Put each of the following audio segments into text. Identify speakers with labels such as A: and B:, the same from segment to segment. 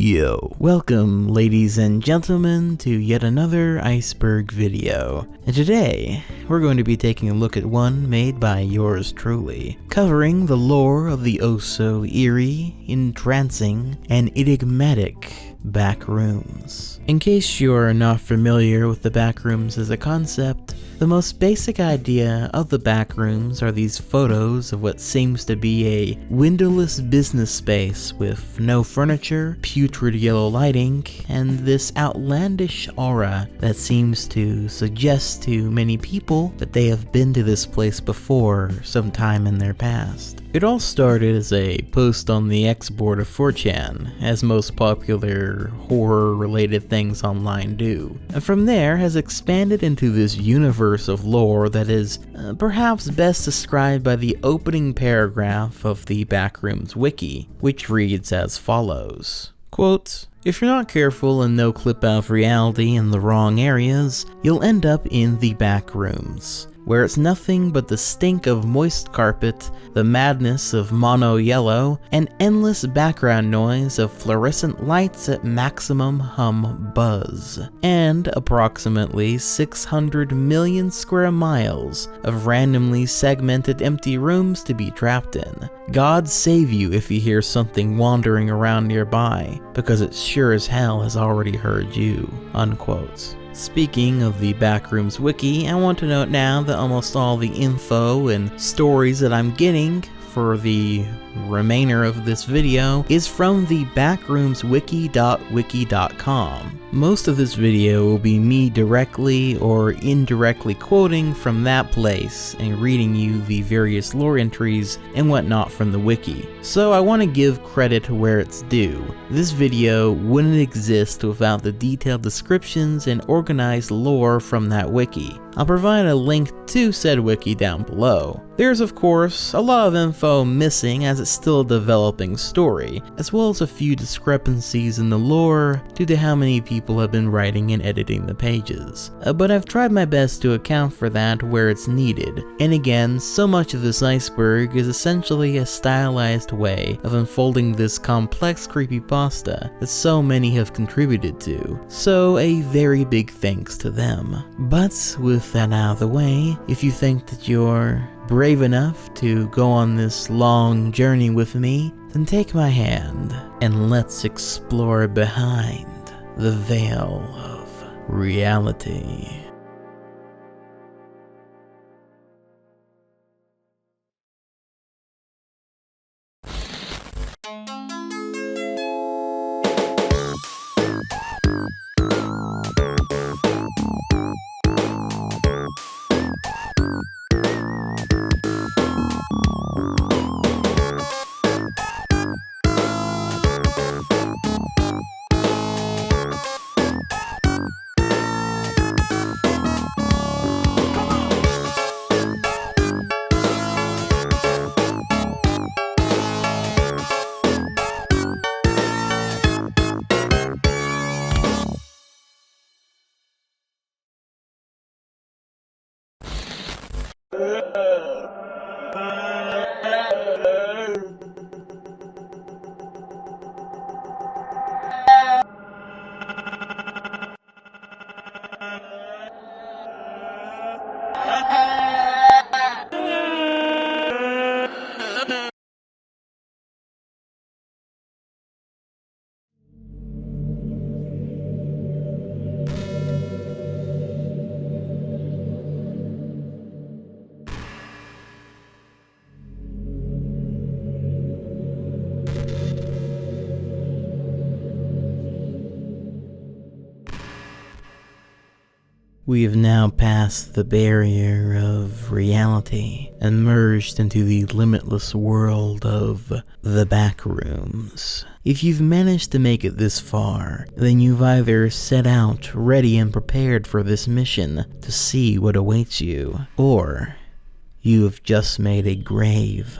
A: Yo, welcome ladies and gentlemen to yet another Iceberg video. And today, we're going to be taking a look at one made by yours truly, covering the lore of the oh-so eerie, entrancing, and enigmatic Backrooms. In case you're not familiar with the Backrooms as a concept, the most basic idea of the Backrooms are these photos of what seems to be a windowless business space with no furniture, putrid yellow lighting, and this outlandish aura that seems to suggest to many people that they have been to this place before sometime in their past. It all started as a post on the X board of 4chan, as most popular horror-related things online do, and from there has expanded into this universe of lore that is perhaps best described by the opening paragraph of the Backrooms wiki, which reads as follows. Quote, "If you're not careful and no clip out of reality in the wrong areas, you'll end up in the Backrooms, where it's nothing but the stink of moist carpet, the madness of mono yellow, and endless background noise of fluorescent lights at maximum hum buzz, and approximately 600 million square miles of randomly segmented empty rooms to be trapped in. God save you if you hear something wandering around nearby, because it sure as hell has already heard you." Unquote. Speaking of the Backrooms wiki, I want to note now that almost all the info and stories that I'm getting for the remainder of this video is from the backroomswiki.wiki.com. Most of this video will be me directly or indirectly quoting from that place and reading you the various lore entries and whatnot from the wiki. So I want to give credit where it's due. This video wouldn't exist without the detailed descriptions and organized lore from that wiki. I'll provide a link to said wiki down below. There's of course a lot of info missing as it's still a developing story, as well as a few discrepancies in the lore due to how many people have been writing and editing the pages. But I've tried my best to account for that where it's needed. And again, so much of this iceberg is essentially a stylized way of unfolding this complex creepypasta that so many have contributed to. So a very big thanks to them. But with that out of the way, if you think that you're brave enough to go on this long journey with me, then take my hand and let's explore behind the veil of reality. We have now passed the barrier of reality and merged into the limitless world of the Backrooms. If you've managed to make it this far, then you've either set out ready and prepared for this mission to see what awaits you, or you have just made a grave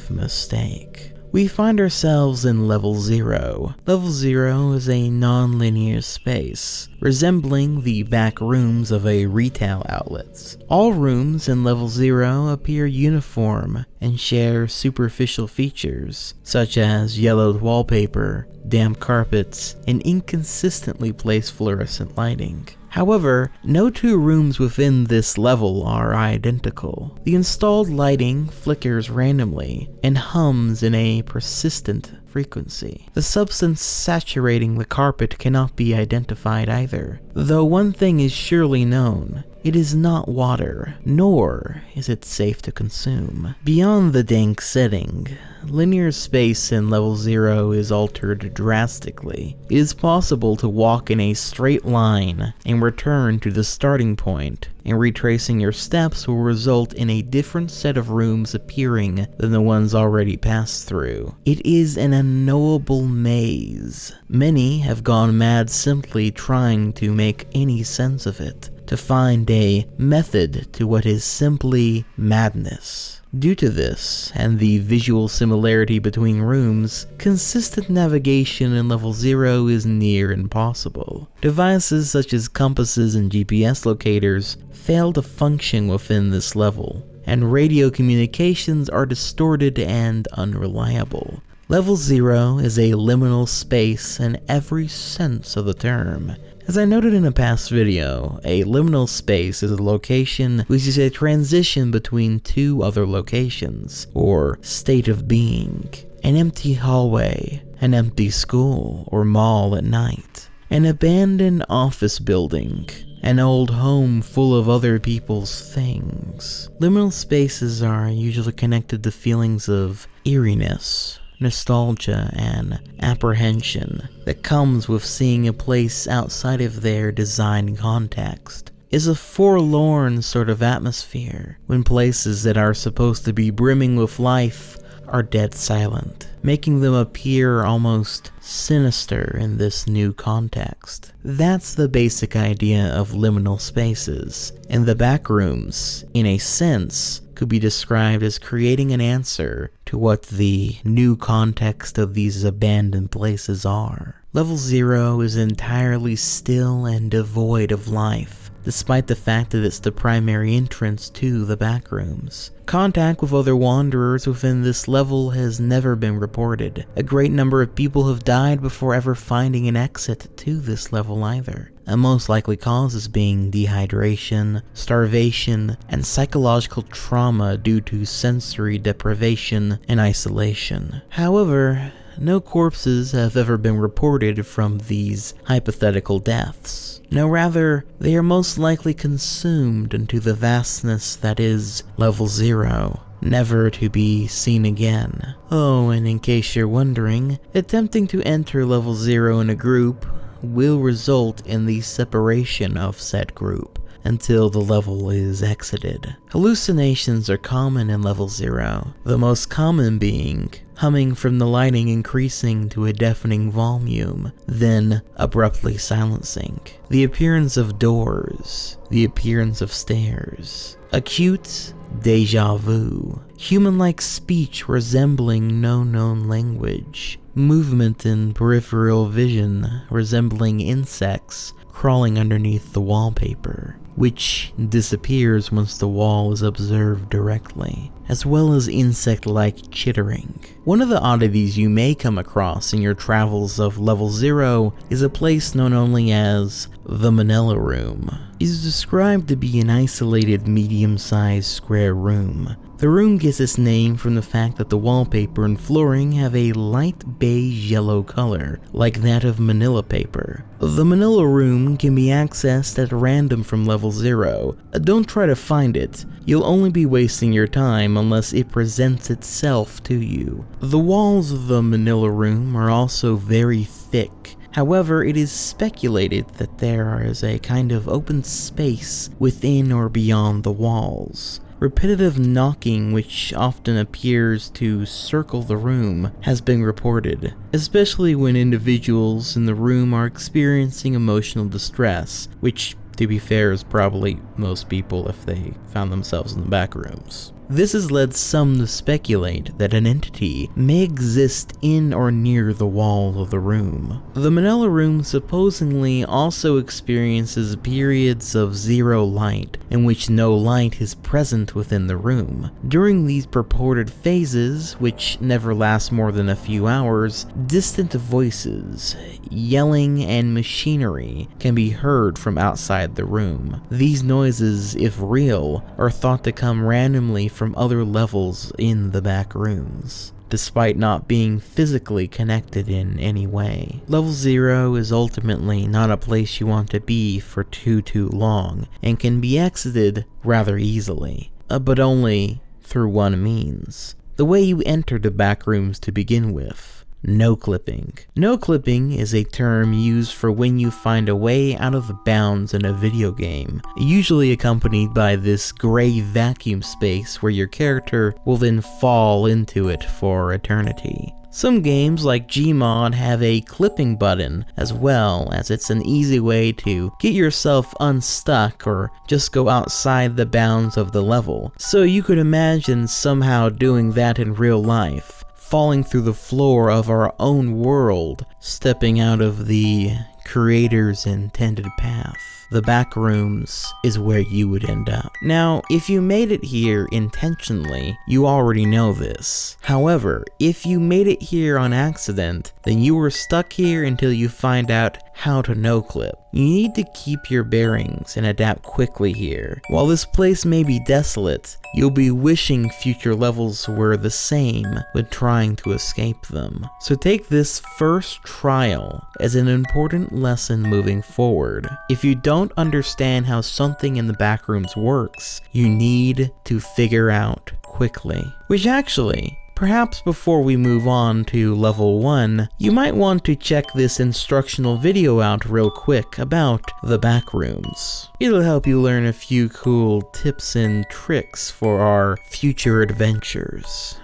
A: mistake. We find ourselves in Level 0. Level 0 is a non-linear space, resembling the back rooms of a retail outlet. All rooms in Level 0 appear uniform and share superficial features, such as yellowed wallpaper, damp carpets, and inconsistently placed fluorescent lighting. However, no two rooms within this level are identical. The installed lighting flickers randomly and hums in a persistent frequency. The substance saturating the carpet cannot be identified either, though one thing is surely known. It is not water, nor is it safe to consume. Beyond the dank setting, linear space in Level 0 is altered drastically. It is possible to walk in a straight line and return to the starting point, and retracing your steps will result in a different set of rooms appearing than the ones already passed through. It is an unknowable maze. Many have gone mad simply trying to make any sense of it, to find a method to what is simply madness. Due to this, and the visual similarity between rooms, consistent navigation in Level 0 is near impossible. Devices such as compasses and GPS locators fail to function within this level, and radio communications are distorted and unreliable. Level 0 is a liminal space in every sense of the term. As I noted in a past video, a liminal space is a location which is a transition between two other locations, or state of being. An empty hallway, an empty school or mall at night, an abandoned office building, an old home full of other people's things. Liminal spaces are usually connected to feelings of eeriness, nostalgia, and apprehension that comes with seeing a place outside of their design context. Is a forlorn sort of atmosphere when places that are supposed to be brimming with life are dead silent, making them appear almost sinister in this new context. That's the basic idea of liminal spaces, and the backrooms, in a sense, could be described as creating an answer to what the new context of these abandoned places are. Level 0 is entirely still and devoid of life, despite the fact that it's the primary entrance to the backrooms. Contact with other wanderers within this level has never been reported. A great number of people have died before ever finding an exit to this level either. A most likely causes being dehydration, starvation, and psychological trauma due to sensory deprivation and isolation. However, no corpses have ever been reported from these hypothetical deaths. No, rather, they are most likely consumed into the vastness that is Level 0, never to be seen again. Oh, and in case you're wondering, attempting to enter Level 0 in a group will result in the separation of said group until the level is exited. Hallucinations are common in Level 0, the most common being humming from the lighting increasing to a deafening volume, then abruptly silencing. The appearance of doors, the appearance of stairs, acute deja vu, human-like speech resembling no known language, movement in peripheral vision resembling insects crawling underneath the wallpaper, which disappears once the wall is observed directly, as well as insect-like chittering. One of the oddities you may come across in your travels of Level 0 is a place known only as the Manila Room. It is described to be an isolated medium-sized square room. The room gets its name from the fact that the wallpaper and flooring have a light beige yellow color, like that of manila paper. The Manila Room can be accessed at random from Level 0. Don't try to find it, you'll only be wasting your time unless it presents itself to you. The walls of the Manila Room are also very thick. However, it is speculated that there is a kind of open space within or beyond the walls. Repetitive knocking, which often appears to circle the room, has been reported, especially when individuals in the room are experiencing emotional distress, which, to be fair, is probably most people if they found themselves in the back rooms. This has led some to speculate that an entity may exist in or near the wall of the room. The Manila room supposedly also experiences periods of zero light, in which no light is present within the room. During these purported phases, which never last more than a few hours, distant voices, yelling, and machinery can be heard from outside the room. These noises, if real, are thought to come randomly from other levels in the back rooms, despite not being physically connected in any way. Level 0 is ultimately not a place you want to be for too long, and can be exited rather easily, but only through one means. The way you enter the back rooms to begin with. No clipping. No clipping is a term used for when you find a way out of the bounds in a video game, usually accompanied by this gray vacuum space where your character will then fall into it for eternity. Some games like Gmod have a clipping button, as well, as it's an easy way to get yourself unstuck or just go outside the bounds of the level. So you could imagine somehow doing that in real life, falling through the floor of our own world, stepping out of the creator's intended path. The back rooms is where you would end up. Now, if you made it here intentionally, you already know this. However, if you made it here on accident, then you were stuck here until you find out how to no-clip. You need to keep your bearings and adapt quickly here. While this place may be desolate, you'll be wishing future levels were the same when trying to escape them. So take this first trial as an important lesson moving forward. If you don't understand how something in the backrooms works, you need to figure out quickly. Which actually, perhaps before we move on to level 1, you might want to check this instructional video out real quick about the backrooms. It'll help you learn a few cool tips and tricks for our future adventures.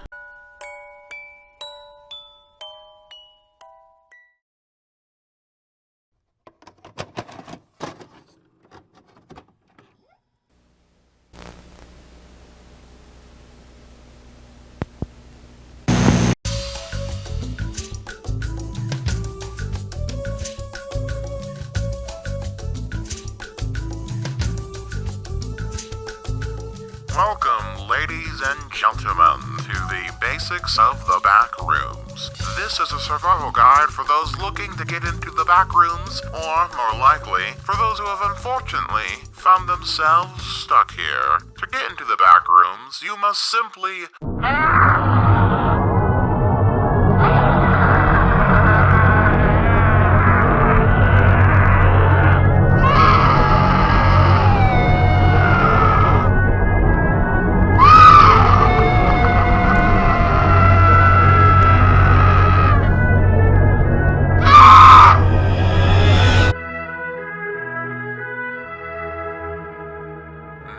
B: Welcome, ladies and gentlemen, to the basics of the backrooms. This is a survival guide for those looking to get into the backrooms, or, more likely, for those who have unfortunately found themselves stuck here. To get into the backrooms, you must simply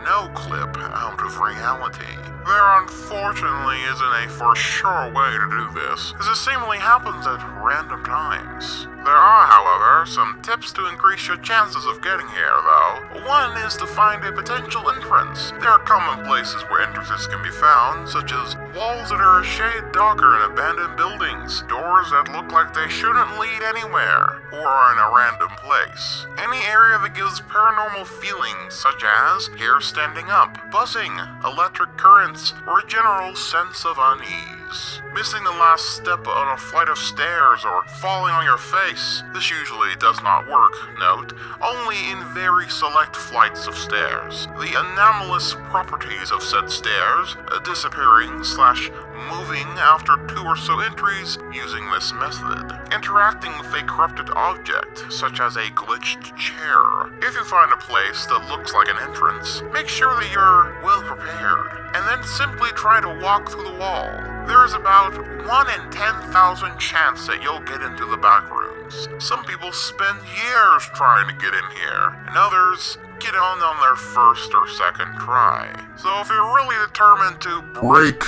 B: no-clip out of reality. There unfortunately isn't a for sure way to do this, as it seemingly happens at random times. There are, however, some tips to increase your chances of getting here, though. One is to find a potential entrance. There are common places where entrances can be found, such as walls that are a shade darker in abandoned buildings, doors that look like they shouldn't lead anywhere, or are in a random place. Any area that gives paranormal feelings, such as hair standing up, buzzing, electric currents, or a general sense of unease. Missing the last step on a flight of stairs or falling on your face. This usually does not work, note, only in very select flights of stairs. The anomalous properties of said stairs, disappearing/moving after 2 or so entries using this method. Interacting with a corrupted object, such as a glitched chair. If you find a place that looks like an entrance, make sure that you're well prepared, and then simply try to walk through the wall. There is about 1 in 10,000 chance that you'll get into the back rooms. Some people spend years trying to get in here, and others get on their first or second try. So if you're really determined to break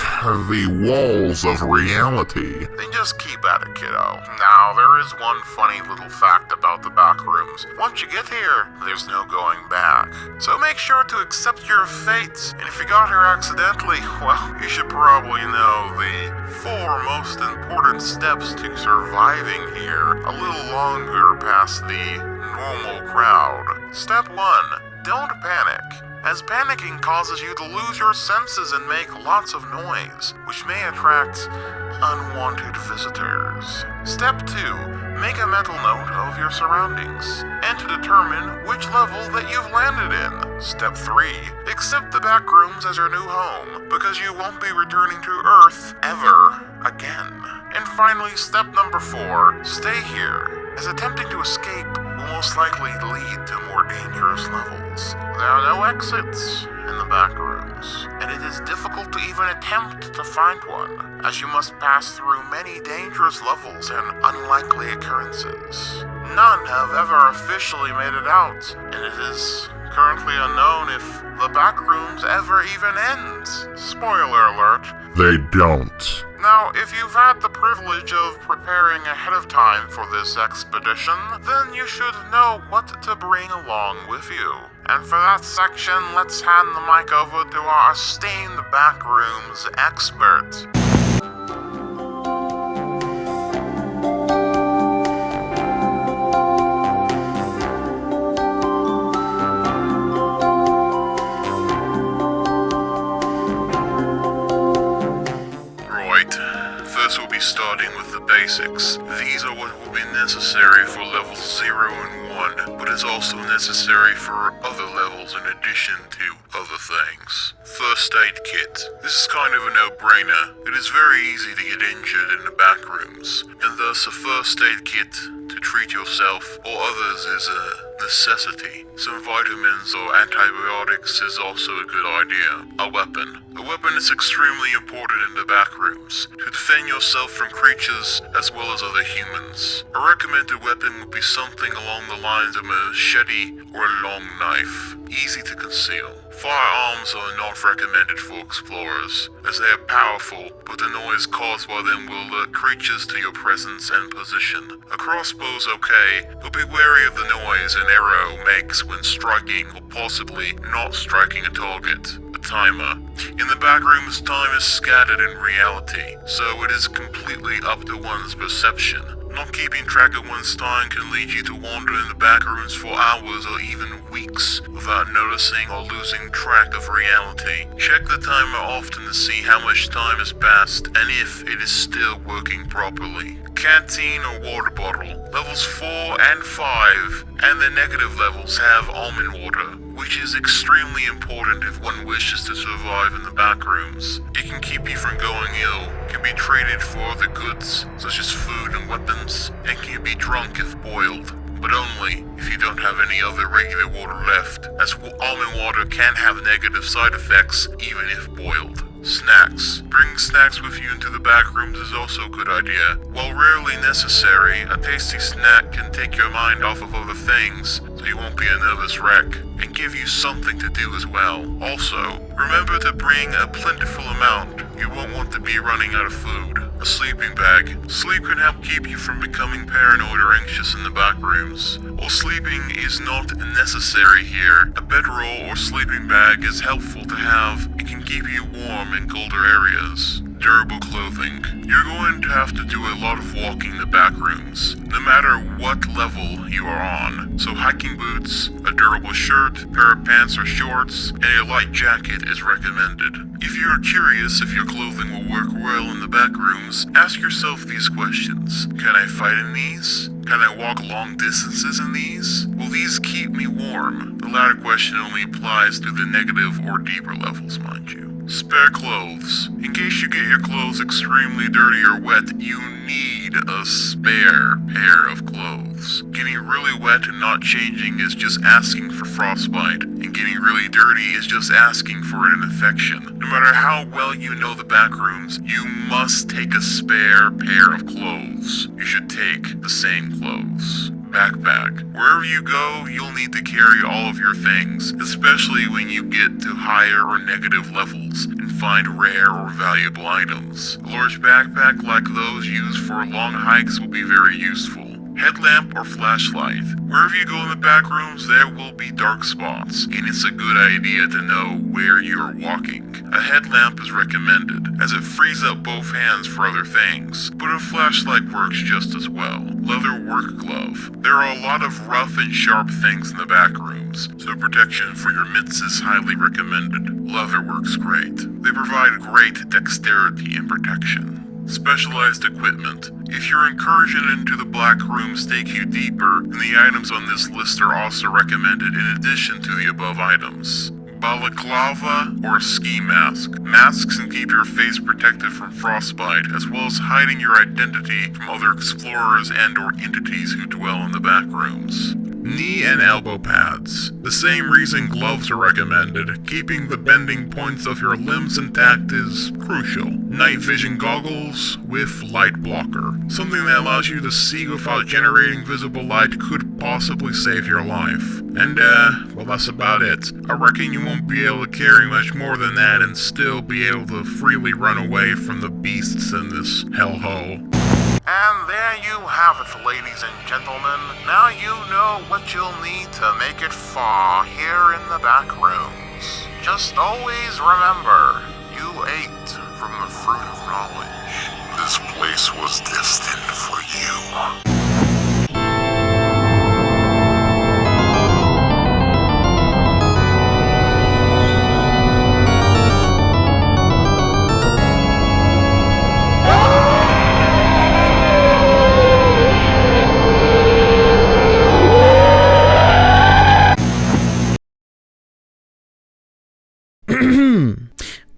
B: the walls of reality, then just keep at it, kiddo. Now, there is one funny little fact about the backrooms. Once you get here, there's no going back. So make sure to accept your fate, and if you got here accidentally, well, you should probably know the 4 most important steps to surviving here a little longer past the normal crowd. Step 1. Don't panic, as panicking causes you to lose your senses and make lots of noise, which may attract unwanted visitors. Step 2. Make a mental note of your surroundings, and to determine which level that you've landed in. Step 3. Accept the backrooms as your new home, because you won't be returning to Earth ever again. And finally, step number 4. Stay here, as attempting to escape will most likely lead to more dangerous levels. There are no exits in the backrooms, and it is difficult to even attempt to find one, as you must pass through many dangerous levels and unlikely occurrences. None have ever officially made it out, and it is currently unknown if the backrooms ever even end. Spoiler alert. They don't. Now, if you've had the privilege of preparing ahead of time for this expedition, then you should know what to bring along with you. And for that section, let's hand the mic over to our esteemed backrooms expert. Starting with the basics. These are what will be necessary for levels 0 and 1, but is also necessary for other levels in addition to other things. First aid kit. This is kind of a no-brainer. It is very easy to get injured in the backrooms, and thus a first aid kit to treat yourself or others is a necessity. Some vitamins or antibiotics is also a good idea. A weapon. A weapon is extremely important in the backrooms to defend yourself from creatures as well as other humans. A recommended weapon would be something along the lines of a machete or a long knife, easy to conceal. Firearms are not recommended for explorers, as they are powerful, but the noise caused by them will alert creatures to your presence and position. A crossbow's okay, but be wary of the noise an arrow makes when striking or possibly not striking a target. A timer. In the backrooms, time is scattered in reality, so it is completely up to one's perception. Not keeping track of one's time can lead you to wander in the backrooms for hours or even weeks without noticing or losing track of reality. Check the timer often to see how much time has passed and if it is still working properly. Canteen or water bottle. Levels 4 and 5 and the negative levels have almond water, which is extremely important if one wishes to survive in the backrooms. It can keep you from going ill, can be traded for other goods, such as food and weapons, and can be drunk if boiled, but only if you don't have any other regular water left, as almond water can have negative side effects even if boiled. Snacks. Bringing snacks with you into the backrooms is also a good idea. While rarely necessary, a tasty snack can take your mind off of other things, so you won't be a nervous wreck, and give you something to do as well. Also, remember to bring a plentiful amount. You won't want to be running out of food. A sleeping bag. Sleep can help keep you from becoming paranoid or anxious in the backrooms. While sleeping is not necessary here, a bedroll or sleeping bag is helpful to have and can keep you warm in colder areas. Durable clothing. You're going to have to do a lot of walking in the backrooms, no matter what level you are on. So hiking boots, a durable shirt, pair of pants or shorts, and a light jacket is recommended. If you're curious if your clothing will work well in the backrooms, ask yourself these questions. Can I fight in these? Can I walk long distances in these? Will these keep me warm? The latter question only applies to the negative or deeper levels, mind you. Spare clothes. In case you get your clothes extremely dirty or wet, you need a spare pair of clothes. Getting really wet and not changing is just asking for frostbite, and getting really dirty is just asking for an infection. No matter how well you know the backrooms, you must take a spare pair of clothes. You should take the same clothes. Backpack. Wherever you go, you'll need to carry all of your things, especially when you get to higher or negative levels and find rare or valuable items. A large backpack like those used for long hikes will be very useful. Headlamp or flashlight. Wherever you go in the back rooms, there will be dark spots, and it's a good idea to know where you are walking. A headlamp is recommended, as it frees up both hands for other things, but a flashlight works just as well. Leather work glove. There are a lot of rough and sharp things in the back rooms, so protection for your mitts is highly recommended. Leather works great. They provide great dexterity and protection. Specialized equipment. If your incursion into the black rooms take you deeper, then the items on this list are also recommended in addition to the above items. Balaclava or ski mask. Masks can keep your face protected from frostbite, as well as hiding your identity from other explorers and or entities who dwell in the back rooms. Knee and elbow pads. The same reason gloves are recommended. Keeping the bending points of your limbs intact is crucial. Night vision goggles with light blocker. Something that allows you to see without generating visible light could possibly save your life. And well, that's about it. I reckon you won't be able to carry much more than that and still be able to freely run away from the beasts in this hellhole. And there you have it, ladies and gentlemen. Now you know what you'll need to make it far here in the back rooms. Just always remember, you ate from the fruit of knowledge. This place was destined for you.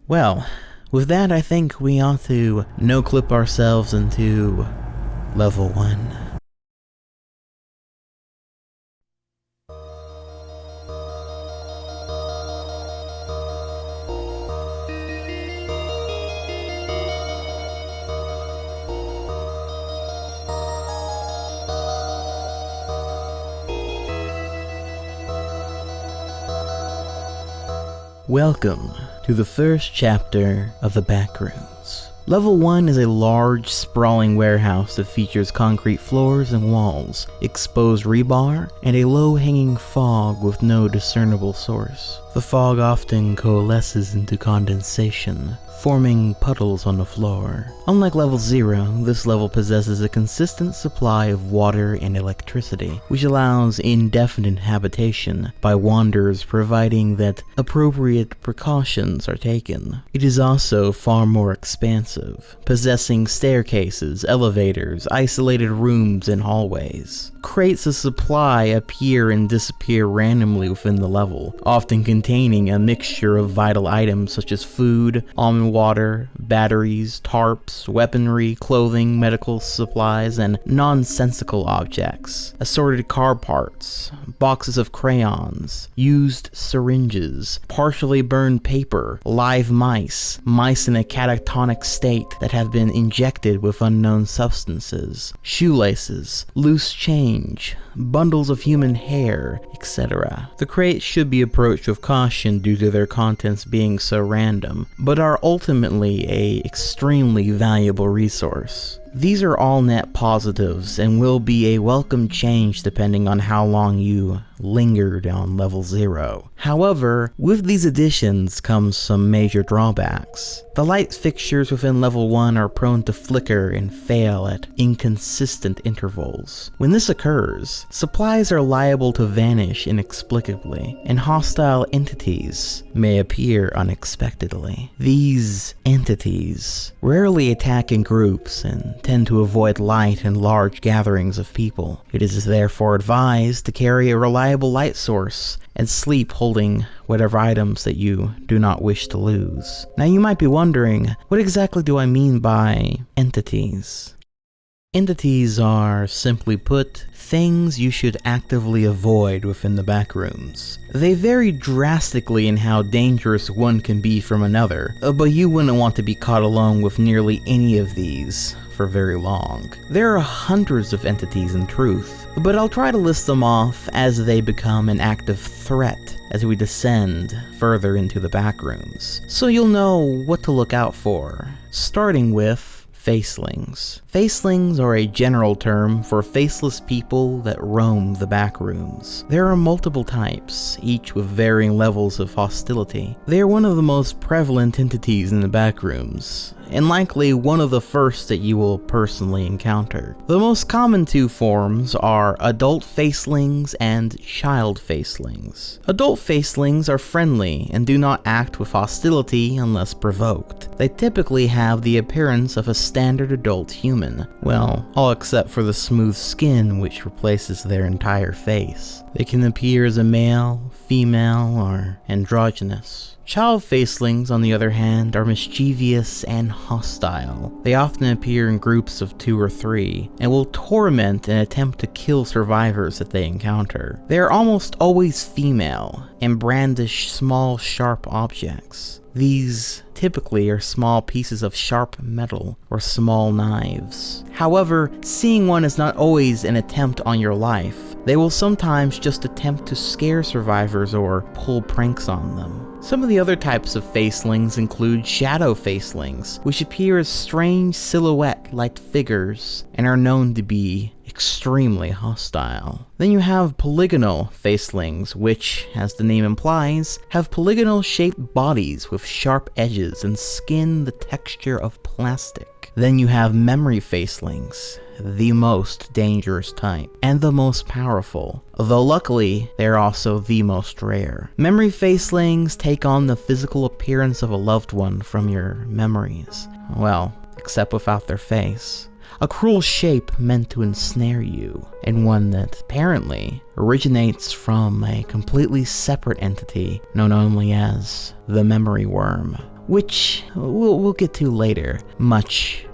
A: Well, with that, I think we ought to no-clip ourselves into level 1. Welcome to the first chapter of the Backrooms. Level 1 is a large, sprawling warehouse that features concrete floors and walls, exposed rebar, and a low-hanging fog with no discernible source. The fog often coalesces into condensation, forming puddles on the floor. Unlike level 0, this level possesses a consistent supply of water and electricity, which allows indefinite habitation by wanderers, providing that appropriate precautions are taken. It is also far more expansive, possessing staircases, elevators, isolated rooms, and hallways. Crates of supply appear and disappear randomly within the level, often containing a mixture of vital items such as food, almond water, batteries, tarps, weaponry, clothing, medical supplies, and nonsensical objects. Assorted car parts, boxes of crayons, used syringes, partially burned paper, live mice, mice in a catatonic state that have been injected with unknown substances, shoelaces, loose change, bundles of human hair, etc. The crates should be approached with caution due to their contents being so random, but are ultimately a extremely valuable resource. These are all net positives and will be a welcome change depending on how long you lingered on level 0. However, with these additions comes some major drawbacks. The light fixtures within level 1 are prone to flicker and fail at inconsistent intervals. When this occurs, supplies are liable to vanish inexplicably, and hostile entities may appear unexpectedly. These entities rarely attack in groups and tend to avoid light and large gatherings of people. It is therefore advised to carry a reliable light source and sleep holding whatever items that you do not wish to lose. Now you might be wondering, what exactly do I mean by entities? Entities are, simply put, things you should actively avoid within the backrooms. They vary drastically in how dangerous one can be from another, but you wouldn't want to be caught alone with nearly any of these for very long. There are hundreds of entities in truth, but I'll try to list them off as they become an active threat as we descend further into the backrooms, so you'll know what to look out for, starting with facelings. Facelings are a general term for faceless people that roam the backrooms. There are multiple types, each with varying levels of hostility. They are one of the most prevalent entities in the backrooms, and likely one of the first that you will personally encounter. The most common two forms are adult facelings and child facelings. Adult facelings are friendly and do not act with hostility unless provoked. They typically have the appearance of a standard adult human. Well, all except for the smooth skin which replaces their entire face. They can appear as a male, female, or androgynous. Child facelings, on the other hand, are mischievous and hostile. They often appear in groups of 2 or 3, and will torment and attempt to kill survivors that they encounter. They are almost always female, and brandish small, sharp objects. These typically are small pieces of sharp metal or small knives. However, seeing one is not always an attempt on your life. They will sometimes just attempt to scare survivors or pull pranks on them. Some of the other types of facelings include shadow facelings, which appear as strange silhouette-like figures and are known to be extremely hostile. Then you have polygonal facelings, which, as the name implies, have polygonal-shaped bodies with sharp edges and skin the texture of plastic. Then you have memory facelings, the most dangerous type, and the most powerful, though luckily, they're also the most rare. Memory facelings take on the physical appearance of a loved one from your memories. Well, except without their face. A cruel shape meant to ensnare you, and one that apparently originates from a completely separate entity known only as the memory worm, which we'll get to later, much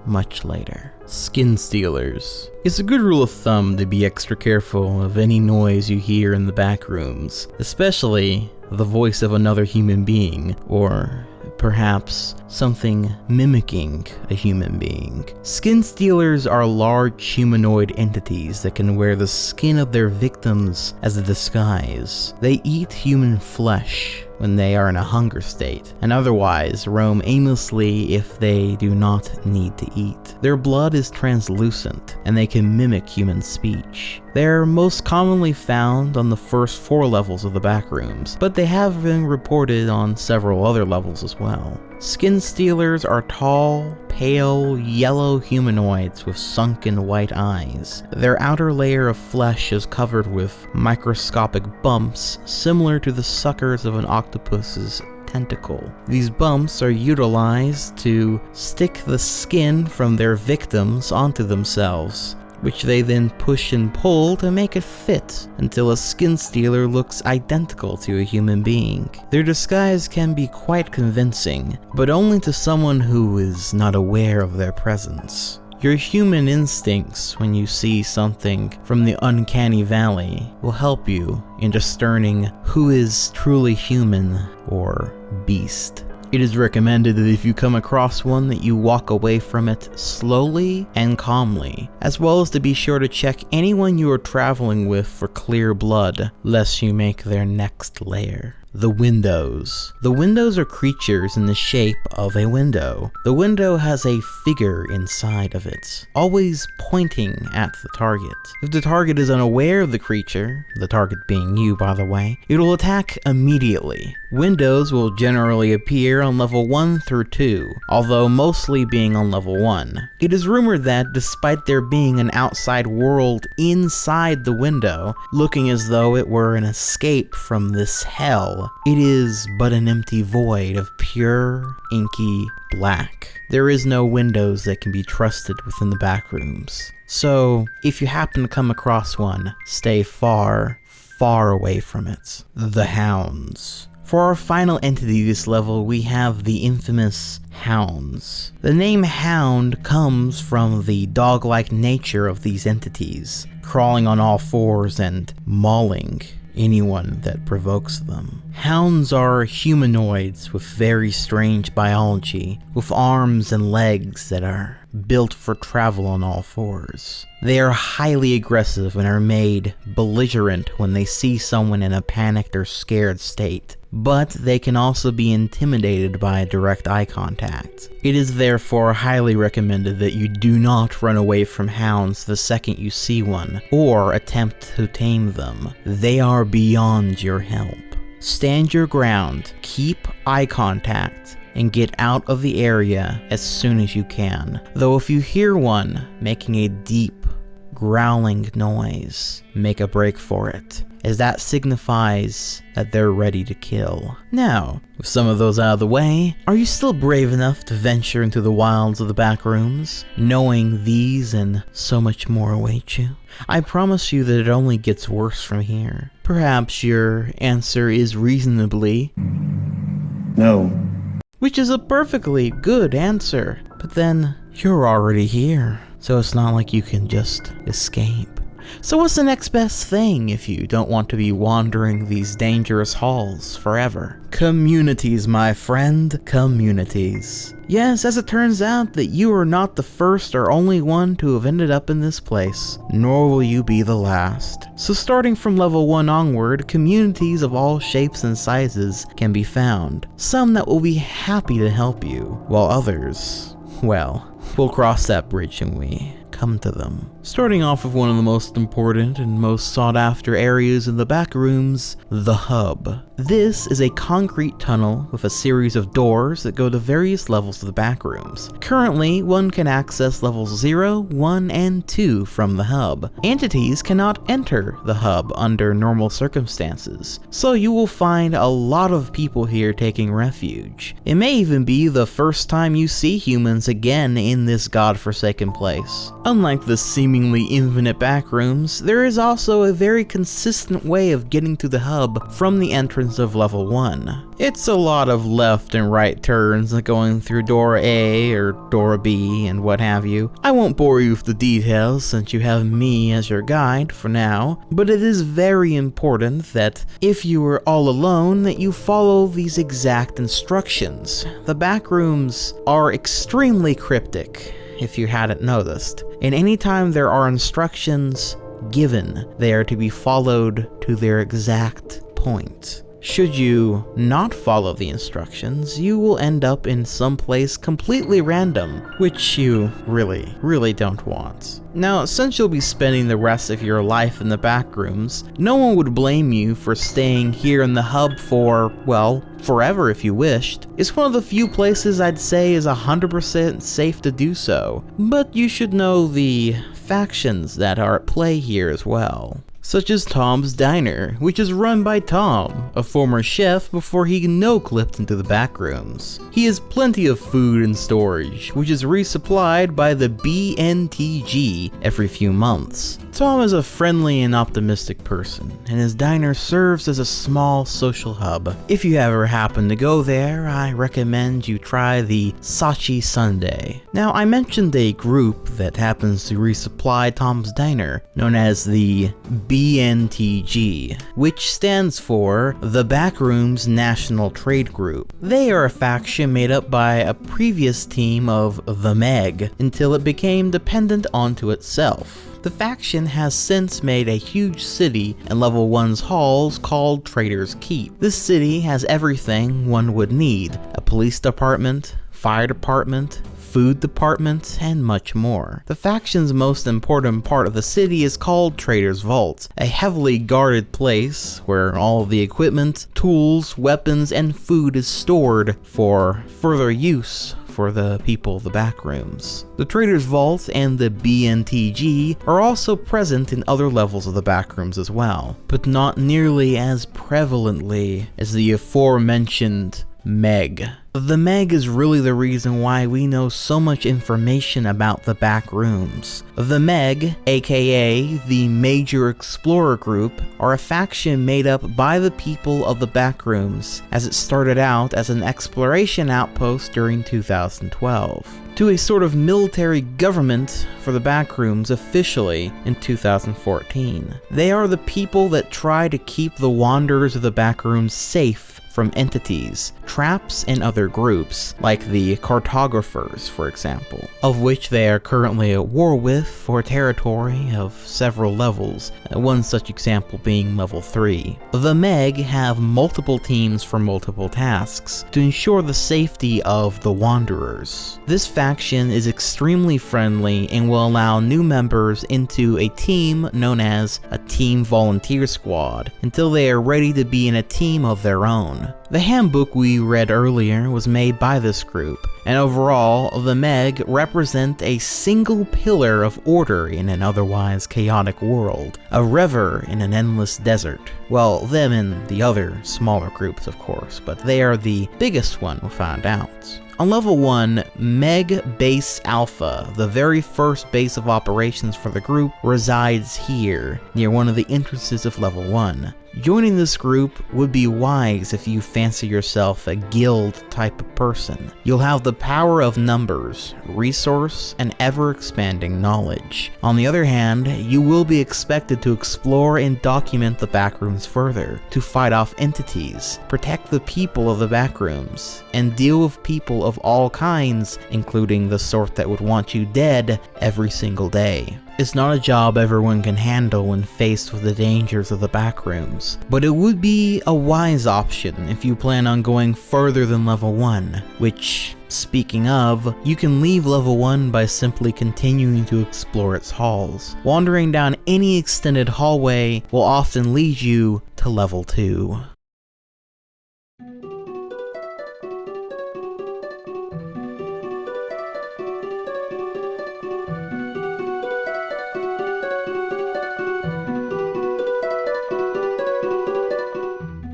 A: later. Skin stealers. It's a good rule of thumb to be extra careful of any noise you hear in the backrooms, especially the voice of another human being, or perhaps something mimicking a human being. Skin stealers are large humanoid entities that can wear the skin of their victims as a disguise. They eat human flesh when they are in a hunger state, and otherwise roam aimlessly if they do not need to eat. Their blood is translucent, and they can mimic human speech. They're most commonly found on the first 4 levels of the backrooms, but they have been reported on several other levels as well. Skin stealers are tall, pale, yellow humanoids with sunken white eyes. Their outer layer of flesh is covered with microscopic bumps similar to the suckers of an octopus's tentacle. These bumps are utilized to stick the skin from their victims onto themselves, which they then push and pull to make it fit until a skin stealer looks identical to a human being. Their disguise can be quite convincing, but only to someone who is not aware of their presence. Your human instincts when you see something from the uncanny valley will help you in discerning who is truly human or beast. It is recommended that if you come across one that you walk away from it slowly and calmly, as well as to be sure to check anyone you are traveling with for clear blood, lest you make their next lair. The windows. The windows are creatures in the shape of a window. The window has a figure inside of it, always pointing at the target. If the target is unaware of the creature, the target being you by the way, it will attack immediately. Windows will generally appear on level 1 through 2, although mostly being on level 1. It is rumored that despite there being an outside world inside the window, looking as though it were an escape from this hell, it is but an empty void of pure, inky black. There is no windows that can be trusted within the backrooms. So, if you happen to come across one, stay far away from it. The hounds. For our final entity this level, we have the infamous hounds. The name hound comes from the dog-like nature of these entities, crawling on all fours and mauling anyone that provokes them. Hounds are humanoids with very strange biology, with arms and legs that are built for travel on all fours. They are highly aggressive and are made belligerent when they see someone in a panicked or scared state, but they can also be intimidated by direct eye contact. It is therefore highly recommended that you do not run away from hounds the second you see one, or attempt to tame them. They are beyond your help. Stand your ground, keep eye contact, and get out of the area as soon as you can. Though if you hear one making a deep, growling noise, make a break for it, as that signifies that they're ready to kill. Now, with some of those out of the way, are you still brave enough to venture into the wilds of the backrooms, knowing these and so much more await you? I promise you that it only gets worse from here. Perhaps your answer is reasonably
C: no.
A: Which is a perfectly good answer, but then you're already here, so it's not like you can just escape. So what's the next best thing if you don't want to be wandering these dangerous halls forever? Communities, my friend, communities. Yes, as it turns out that you are not the first or only one to have ended up in this place, nor will you be the last. So starting from level 1 onward, communities of all shapes and sizes can be found. Some that will be happy to help you, while others, well, we'll cross that bridge when we come to them. Starting off with one of the most important and most sought after areas in the backrooms, the hub. This is a concrete tunnel with a series of doors that go to various levels of the backrooms. Currently, one can access levels 0, 1, and 2 from the hub. Entities cannot enter the hub under normal circumstances, so you will find a lot of people here taking refuge. It may even be the first time you see humans again in this godforsaken place. Unlike the seemingly infinite backrooms, there is also a very consistent way of getting to the hub from the entrance of level 1. It's a lot of left and right turns going through door A or door B and what have you. I won't bore you with the details since you have me as your guide for now, but it is very important that if you are all alone that you follow these exact instructions. The backrooms are extremely cryptic, if you hadn't noticed, and anytime there are instructions given, they are to be followed to their exact point. Should you not follow the instructions, you will end up in some place completely random, which you really don't want. Now, since you'll be spending the rest of your life in the backrooms, no one would blame you for staying here in the hub for, well, forever if you wished. It's one of the few places I'd say is 100% safe to do so, but you should know the factions that are at play here as well. Such as Tom's Diner, which is run by Tom, a former chef before he no-clipped into the backrooms. He has plenty of food in storage, which is resupplied by the BNTG every few months. Tom is a friendly and optimistic person, and his diner serves as a small social hub. If you ever happen to go there, I recommend you try the Sachi Sundae. Now, I mentioned a group that happens to resupply Tom's Diner, known as the BNTG, which stands for the Backrooms National Trade Group. They are a faction made up by a previous team of the Meg until it became dependent onto itself. The faction has since made a huge city in level 1's halls called Trader's Keep. This city has everything one would need: a police department, fire department, food department, and much more. The faction's most important part of the city is called Trader's Vault, a heavily guarded place where all the equipment, tools, weapons, and food is stored for further use for the people of the backrooms. The Trader's Vault and the BNTG are also present in other levels of the backrooms as well, but not nearly as prevalently as the aforementioned Meg. The Meg is really the reason why we know so much information about the Backrooms. The Meg, aka the Major Explorer Group, are a faction made up by the people of the Backrooms, as it started out as an exploration outpost during 2012, to a sort of military government for the Backrooms officially in 2014. They are the people that try to keep the wanderers of the Backrooms safe from entities, traps, and other groups, like the Cartographers, for example, of which they are currently at war with for territory of several levels, one such example being level 3. The Meg have multiple teams for multiple tasks to ensure the safety of the Wanderers. This faction is extremely friendly and will allow new members into a team known as a Team Volunteer Squad until they are ready to be in a team of their own. The handbook we read earlier was made by this group, and overall, the Meg represent a single pillar of order in an otherwise chaotic world, a river in an endless desert. Well, them and the other smaller groups, of course, but they are the biggest one, we found out. On level 1, Meg Base Alpha, the very first base of operations for the group, resides here, near one of the entrances of level 1. Joining this group would be wise if you fancy yourself a guild type of person. You'll have the power of numbers, resource, and ever-expanding knowledge. On the other hand, you will be expected to explore and document the Backrooms further, to fight off entities, protect the people of the Backrooms, and deal with people of all kinds, including the sort that would want you dead every single day. It's not a job everyone can handle when faced with the dangers of the Backrooms, but it would be a wise option if you plan on going further than level 1, which, speaking of, you can leave level 1 by simply continuing to explore its halls. Wandering down any extended hallway will often lead you to level 2.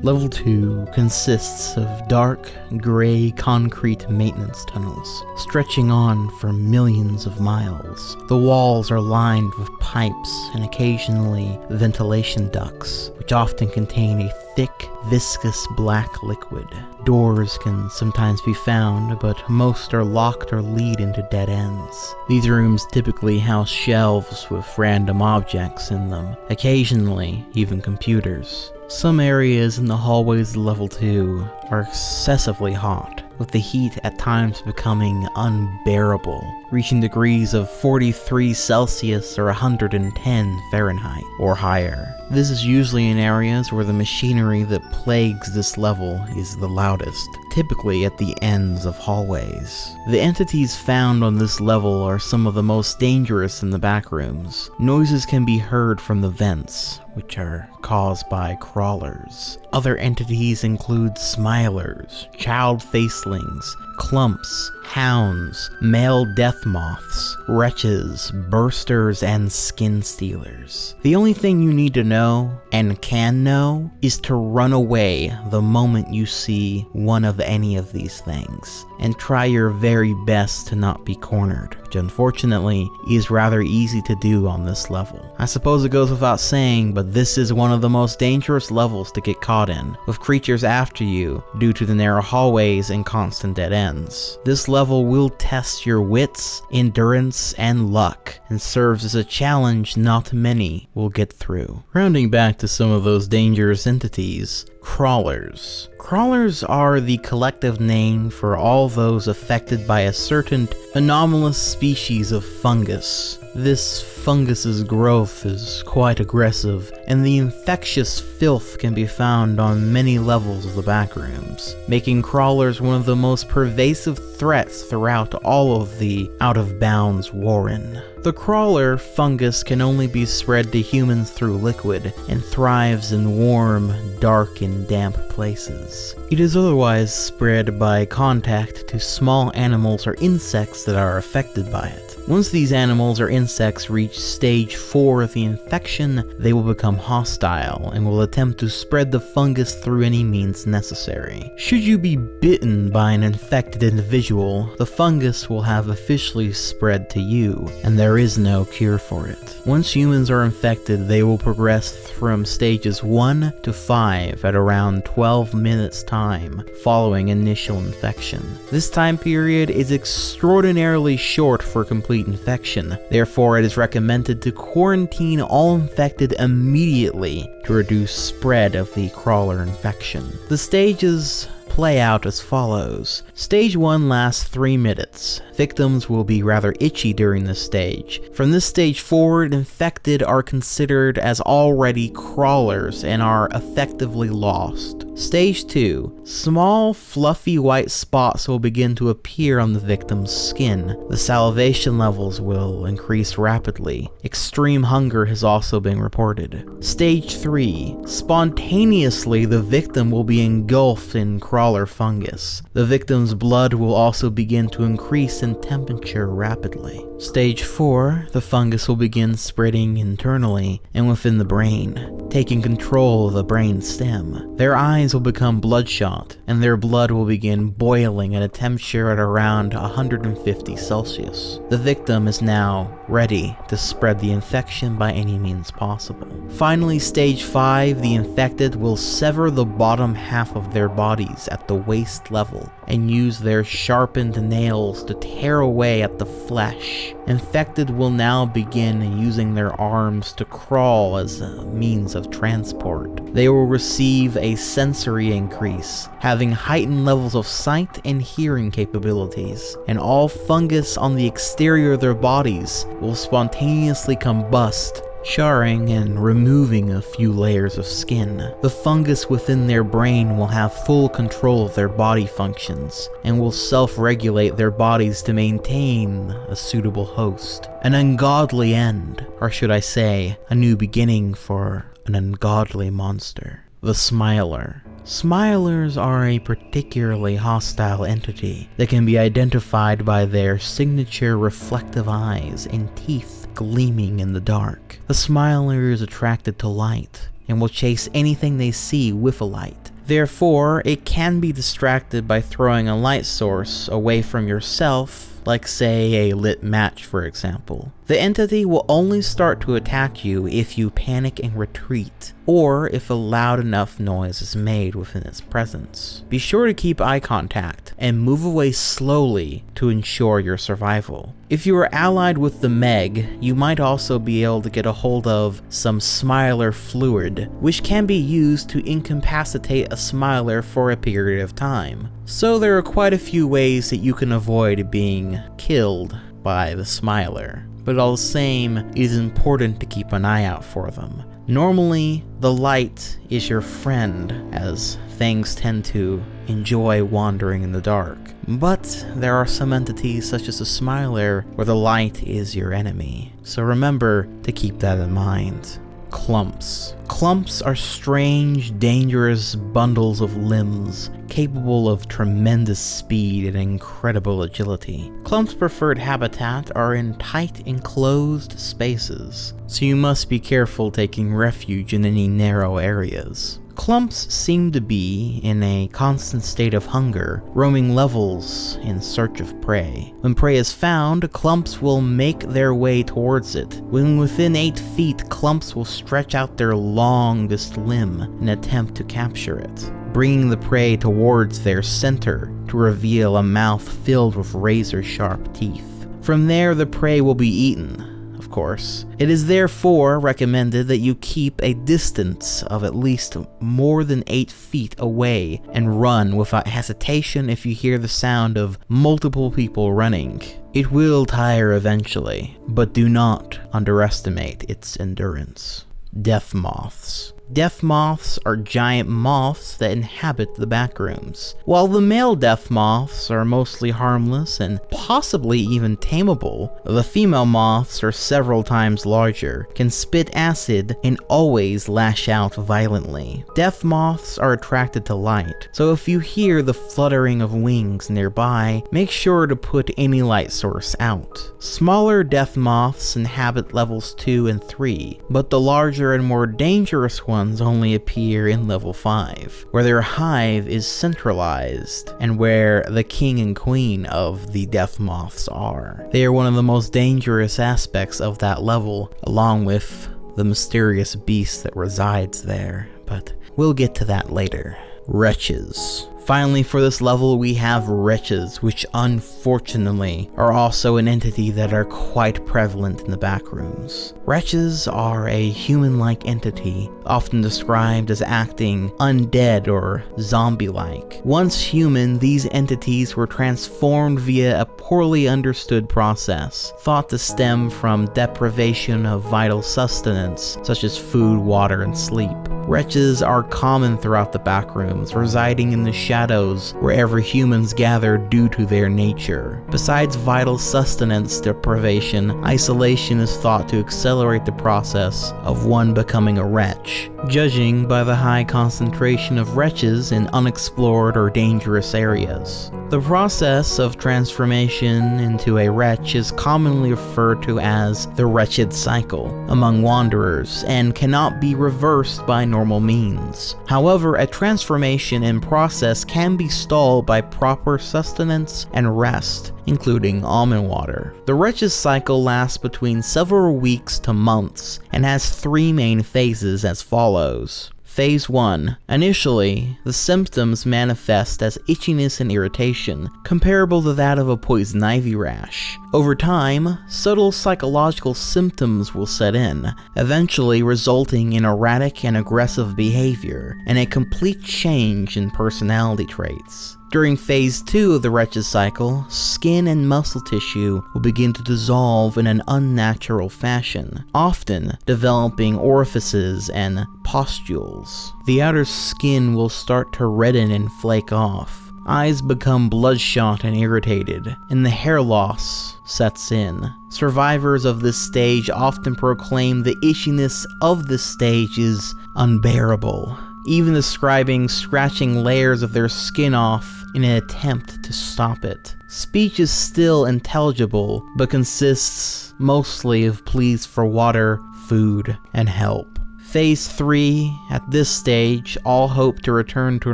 A: Level 2 consists of dark, gray concrete maintenance tunnels, stretching on for millions of miles. The walls are lined with pipes and occasionally ventilation ducts, which often contain a thick, viscous black liquid. Doors can sometimes be found, but most are locked or lead into dead ends. These rooms typically house shelves with random objects in them, occasionally even computers. Some areas in the hallways of level 2 are excessively hot, with the heat at times becoming unbearable, reaching degrees of 43 Celsius or 110 Fahrenheit or higher. This is usually in areas where the machinery that plagues this level is the loudest, typically at the ends of hallways. The entities found on this level are some of the most dangerous in the Backrooms. Noises can be heard from the vents, which are caused by crawlers. Other entities include smilers, child facelings, clumps, hounds, male death moths, wretches, bursters, and skin stealers. The only thing you need to know, and can know, is to run away the moment you see one of any of these things, and try your very best to not be cornered, which unfortunately is rather easy to do on this level. I suppose it goes without saying, but this is one of the most dangerous levels to get caught in, with creatures after you due to the narrow hallways and constant dead ends. This level will test your wits, endurance, and luck, and serves as a challenge not many will get through. Rounding back to some of those dangerous entities, crawlers. Crawlers are the collective name for all those affected by a certain anomalous species of fungus. This fungus's growth is quite aggressive, and the infectious filth can be found on many levels of the Backrooms, making crawlers one of the most pervasive threats throughout all of the out-of-bounds Warren. The crawler fungus can only be spread to humans through liquid, and thrives in warm, dark, and in damp places. It is otherwise spread by contact to small animals or insects that are affected by it. Once these animals or insects reach stage 4 of the infection, they will become hostile and will attempt to spread the fungus through any means necessary. Should you be bitten by an infected individual, the fungus will have officially spread to you, and there is no cure for it. Once humans are infected, they will progress from stages 1 to 5 at around 12 minutes time following initial infection. This time period is extraordinarily short for complete infection. Therefore, it is recommended to quarantine all infected immediately to reduce spread of the crawler infection. The stages play out as follows. Stage 1 lasts 3 minutes. Victims will be rather itchy during this stage. From this stage forward, infected are considered as already crawlers and are effectively lost. Stage 2. Small, fluffy white spots will begin to appear on the victim's skin. The salivation levels will increase rapidly. Extreme hunger has also been reported. Stage 3. Spontaneously, the victim will be engulfed in crawler fungus. The victim's blood will also begin to increase in temperature rapidly. Stage 4. The fungus will begin spreading internally and within the brain, taking control of the brain stem. Their eyes will become bloodshot, and their blood will begin boiling at a temperature at around 150 Celsius. The victim is now ready to spread the infection by any means possible. Finally, stage 5, the infected will sever the bottom half of their bodies at the waist level and use their sharpened nails to tear away at the flesh. Infected will now begin using their arms to crawl as a means of transport. They will receive a sensory increase, having heightened levels of sight and hearing capabilities, and all fungus on the exterior of their bodies will spontaneously combust, charring and removing a few layers of skin. The fungus within their brain will have full control of their body functions and will self-regulate their bodies to maintain a suitable host. An ungodly end, or should I say, a new beginning for an ungodly monster. The Smiler. Smilers are a particularly hostile entity that can be identified by their signature reflective eyes and teeth gleaming in the dark. The Smiler is attracted to light and will chase anything they see with a light. Therefore, it can be distracted by throwing a light source away from yourself, like say a lit match for example. The entity will only start to attack you if you panic and retreat, or if a loud enough noise is made within its presence. Be sure to keep eye contact and move away slowly to ensure your survival. If you are allied with the Meg, you might also be able to get a hold of some Smiler fluid, which can be used to incapacitate a Smiler for a period of time. So there are quite a few ways that you can avoid being killed by the Smiler, but all the same, it is important to keep an eye out for them. Normally, the light is your friend, as things tend to enjoy wandering in the dark. But there are some entities such as the Smiler where the light is your enemy, so remember to keep that in mind. Clumps. Clumps are strange, dangerous bundles of limbs capable of tremendous speed and incredible agility. Clumps' preferred habitat are in tight, enclosed spaces, so you must be careful taking refuge in any narrow areas. Clumps seem to be in a constant state of hunger, roaming levels in search of prey. When prey is found, clumps will make their way towards it. When within 8 feet, clumps will stretch out their longest limb in an attempt to capture it, bringing the prey towards their center to reveal a mouth filled with razor-sharp teeth. From there, the prey will be eaten. Of course. It is therefore recommended that you keep a distance of at least more than 8 feet away and run without hesitation if you hear the sound of multiple people running. It will tire eventually, but do not underestimate its endurance. Death moths. Death moths are giant moths that inhabit the backrooms. While the male death moths are mostly harmless and possibly even tameable, the female moths are several times larger, can spit acid, and always lash out violently. Death moths are attracted to light, so if you hear the fluttering of wings nearby, make sure to put any light source out. Smaller death moths inhabit levels 2 and 3, but the larger and more dangerous ones only appear in level 5, where their hive is centralized and where the king and queen of the death moths are. They are one of the most dangerous aspects of that level, along with the mysterious beast that resides there, but we'll get to that later. Wretches. Finally, for this level, we have wretches, which unfortunately are also an entity that are quite prevalent in the backrooms. Wretches are a human-like entity, often described as acting undead or zombie-like. Once human, these entities were transformed via a poorly understood process, thought to stem from deprivation of vital sustenance, such as food, water, and sleep. Wretches are common throughout the backrooms, residing in the shadows wherever humans gather due to their nature. Besides vital sustenance deprivation, isolation is thought to accelerate the process of one becoming a wretch, judging by the high concentration of wretches in unexplored or dangerous areas. The process of transformation into a wretch is commonly referred to as the wretched cycle among wanderers and cannot be reversed by normal means. However, a transformation in process can be stalled by proper sustenance and rest, including almond water. The wretched cycle lasts between several weeks to months and has 3 main phases as follows. Phase 1. Initially, the symptoms manifest as itchiness and irritation, comparable to that of a poison ivy rash. Over time, subtle psychological symptoms will set in, eventually resulting in erratic and aggressive behavior, and a complete change in personality traits. During phase 2 of the wretched cycle, skin and muscle tissue will begin to dissolve in an unnatural fashion, often developing orifices and pustules. The outer skin will start to redden and flake off. Eyes become bloodshot and irritated, and the hair loss sets in. Survivors of this stage often proclaim the itchiness of this stage is unbearable, even describing scratching layers of their skin off in an attempt to stop it. Speech is still intelligible, but consists mostly of pleas for water, food, and help. Phase 3, at this stage, all hope to return to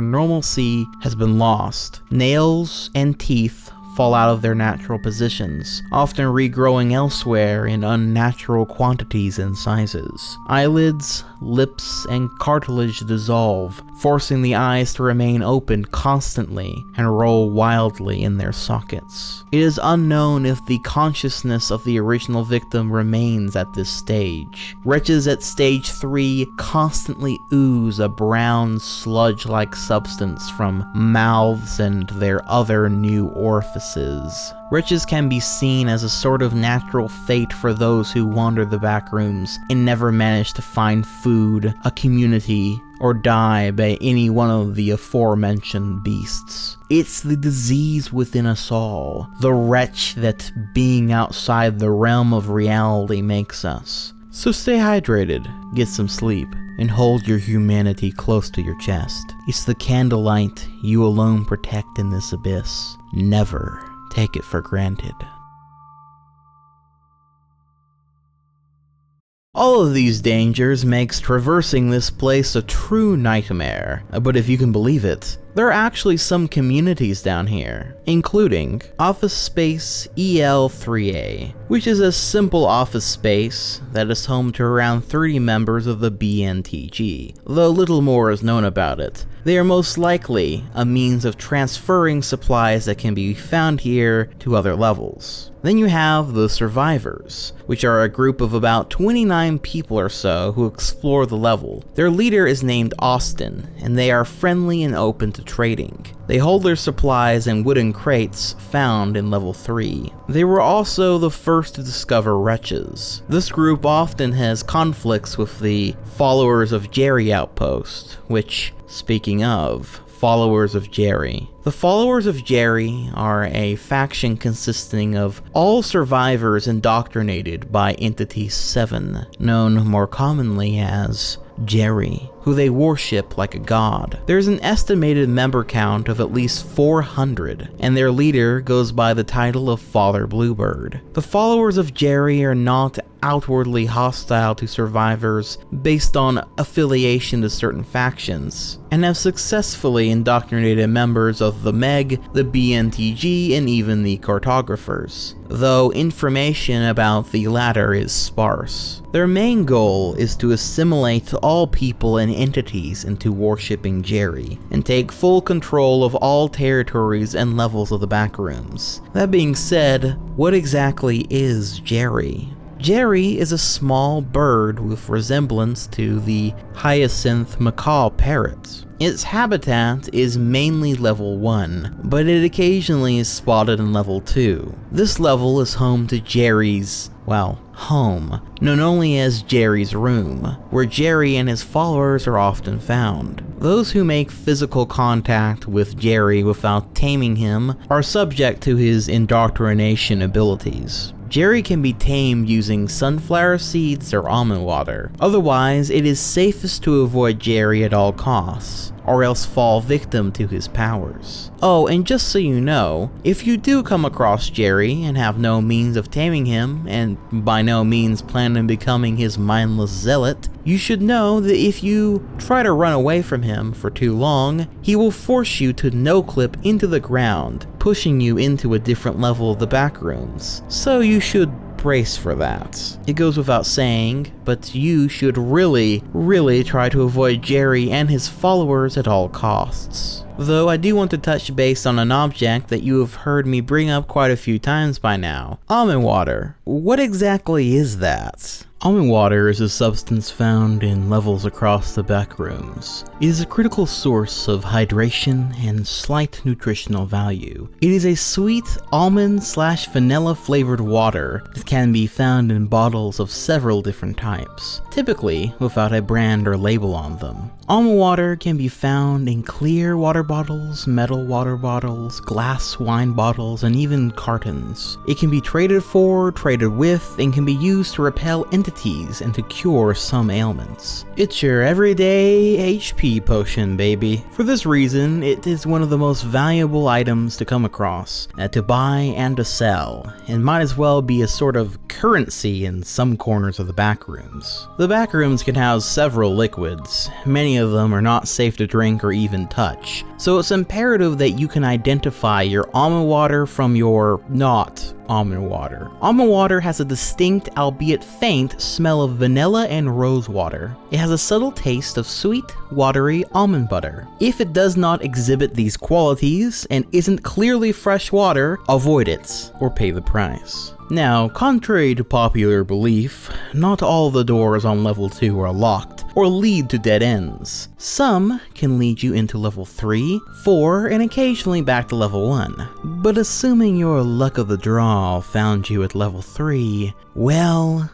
A: normalcy has been lost. Nails and teeth fall out of their natural positions, often regrowing elsewhere in unnatural quantities and sizes. Eyelids, lips, and cartilage dissolve, forcing the eyes to remain open constantly and roll wildly in their sockets. It is unknown if the consciousness of the original victim remains at this stage. Wretches at stage 3 constantly ooze a brown sludge-like substance from mouths and their other new orifices. Wretches can be seen as a sort of natural fate for those who wander the backrooms and never manage to find food, a community, or die by any one of the aforementioned beasts. It's the disease within us all, the wretch that being outside the realm of reality makes us. So stay hydrated, get some sleep, and hold your humanity close to your chest. It's the candlelight you alone protect in this abyss. Never take it for granted. All of these dangers makes traversing this place a true nightmare, but if you can believe it, there are actually some communities down here, including Office Space EL3A, which is a simple office space that is home to around 30 members of the BNTG, though little more is known about it. They are most likely a means of transferring supplies that can be found here to other levels. Then you have the Survivors, which are a group of about 29 people or so who explore the level. Their leader is named Austin, and they are friendly and open to to trading. They hold their supplies in wooden crates found in level 3. They were also the first to discover wretches. This group often has conflicts with the Followers of Jerry outpost, which, speaking of, Followers of Jerry. The Followers of Jerry are a faction consisting of all survivors indoctrinated by Entity 7, known more commonly as Jerry, who they worship like a god. There's an estimated member count of at least 400, and their leader goes by the title of Father Bluebird. The Followers of Jerry are not outwardly hostile to survivors based on affiliation to certain factions, and have successfully indoctrinated members of the Meg, the BNTG, and even the Cartographers, though information about the latter is sparse. Their main goal is to assimilate all people and entities into worshipping Jerry, and take full control of all territories and levels of the Backrooms. That being said, what exactly is Jerry? Jerry is a small bird with resemblance to the hyacinth macaw parrot. Its habitat is mainly level 1, but it occasionally is spotted in level 2. This level is home to Jerry's, well, home, known only as Jerry's Room, where Jerry and his followers are often found. Those who make physical contact with Jerry without taming him are subject to his indoctrination abilities. Jerry can be tamed using sunflower seeds or almond water. Otherwise, it is safest to avoid Jerry at all costs, or else fall victim to his powers. Oh, and just so you know, if you do come across Jerry and have no means of taming him, and by no means plan on becoming his mindless zealot, you should know that if you try to run away from him for too long, he will force you to no-clip into the ground, pushing you into a different level of the Backrooms. So you should brace for that. It goes without saying, but you should really try to avoid Jerry and his followers at all costs. Though I do want to touch base on an object that you have heard me bring up quite a few times by now. Almond water. What exactly is that? Almond water is a substance found in levels across the Backrooms. It is a critical source of hydration and slight nutritional value. It is a sweet almond/vanilla flavored water that can be found in bottles of several different types, typically without a brand or label on them. Almond water can be found in clear water bottles, metal water bottles, glass wine bottles, and even cartons. It can be traded for, traded with, and can be used to repel entities and to cure some ailments. It's your everyday HP potion, baby. For this reason, it is one of the most valuable items to come across, to buy and to sell, and might as well be a sort of currency in some corners of the Backrooms. The Backrooms can house several liquids. Many of them are not safe to drink or even touch, so it's imperative that you can identify your almond water from your not almond water. Almond water has a distinct, albeit faint, smell of vanilla and rose water. It has a subtle taste of sweet, watery almond butter. If it does not exhibit these qualities and isn't clearly fresh water, avoid it or pay the price. Now, contrary to popular belief, not all the doors on level 2 are locked or lead to dead ends. Some can lead you into level 3, 4, and occasionally back to level 1. But assuming your luck of the draw found you at level 3, well...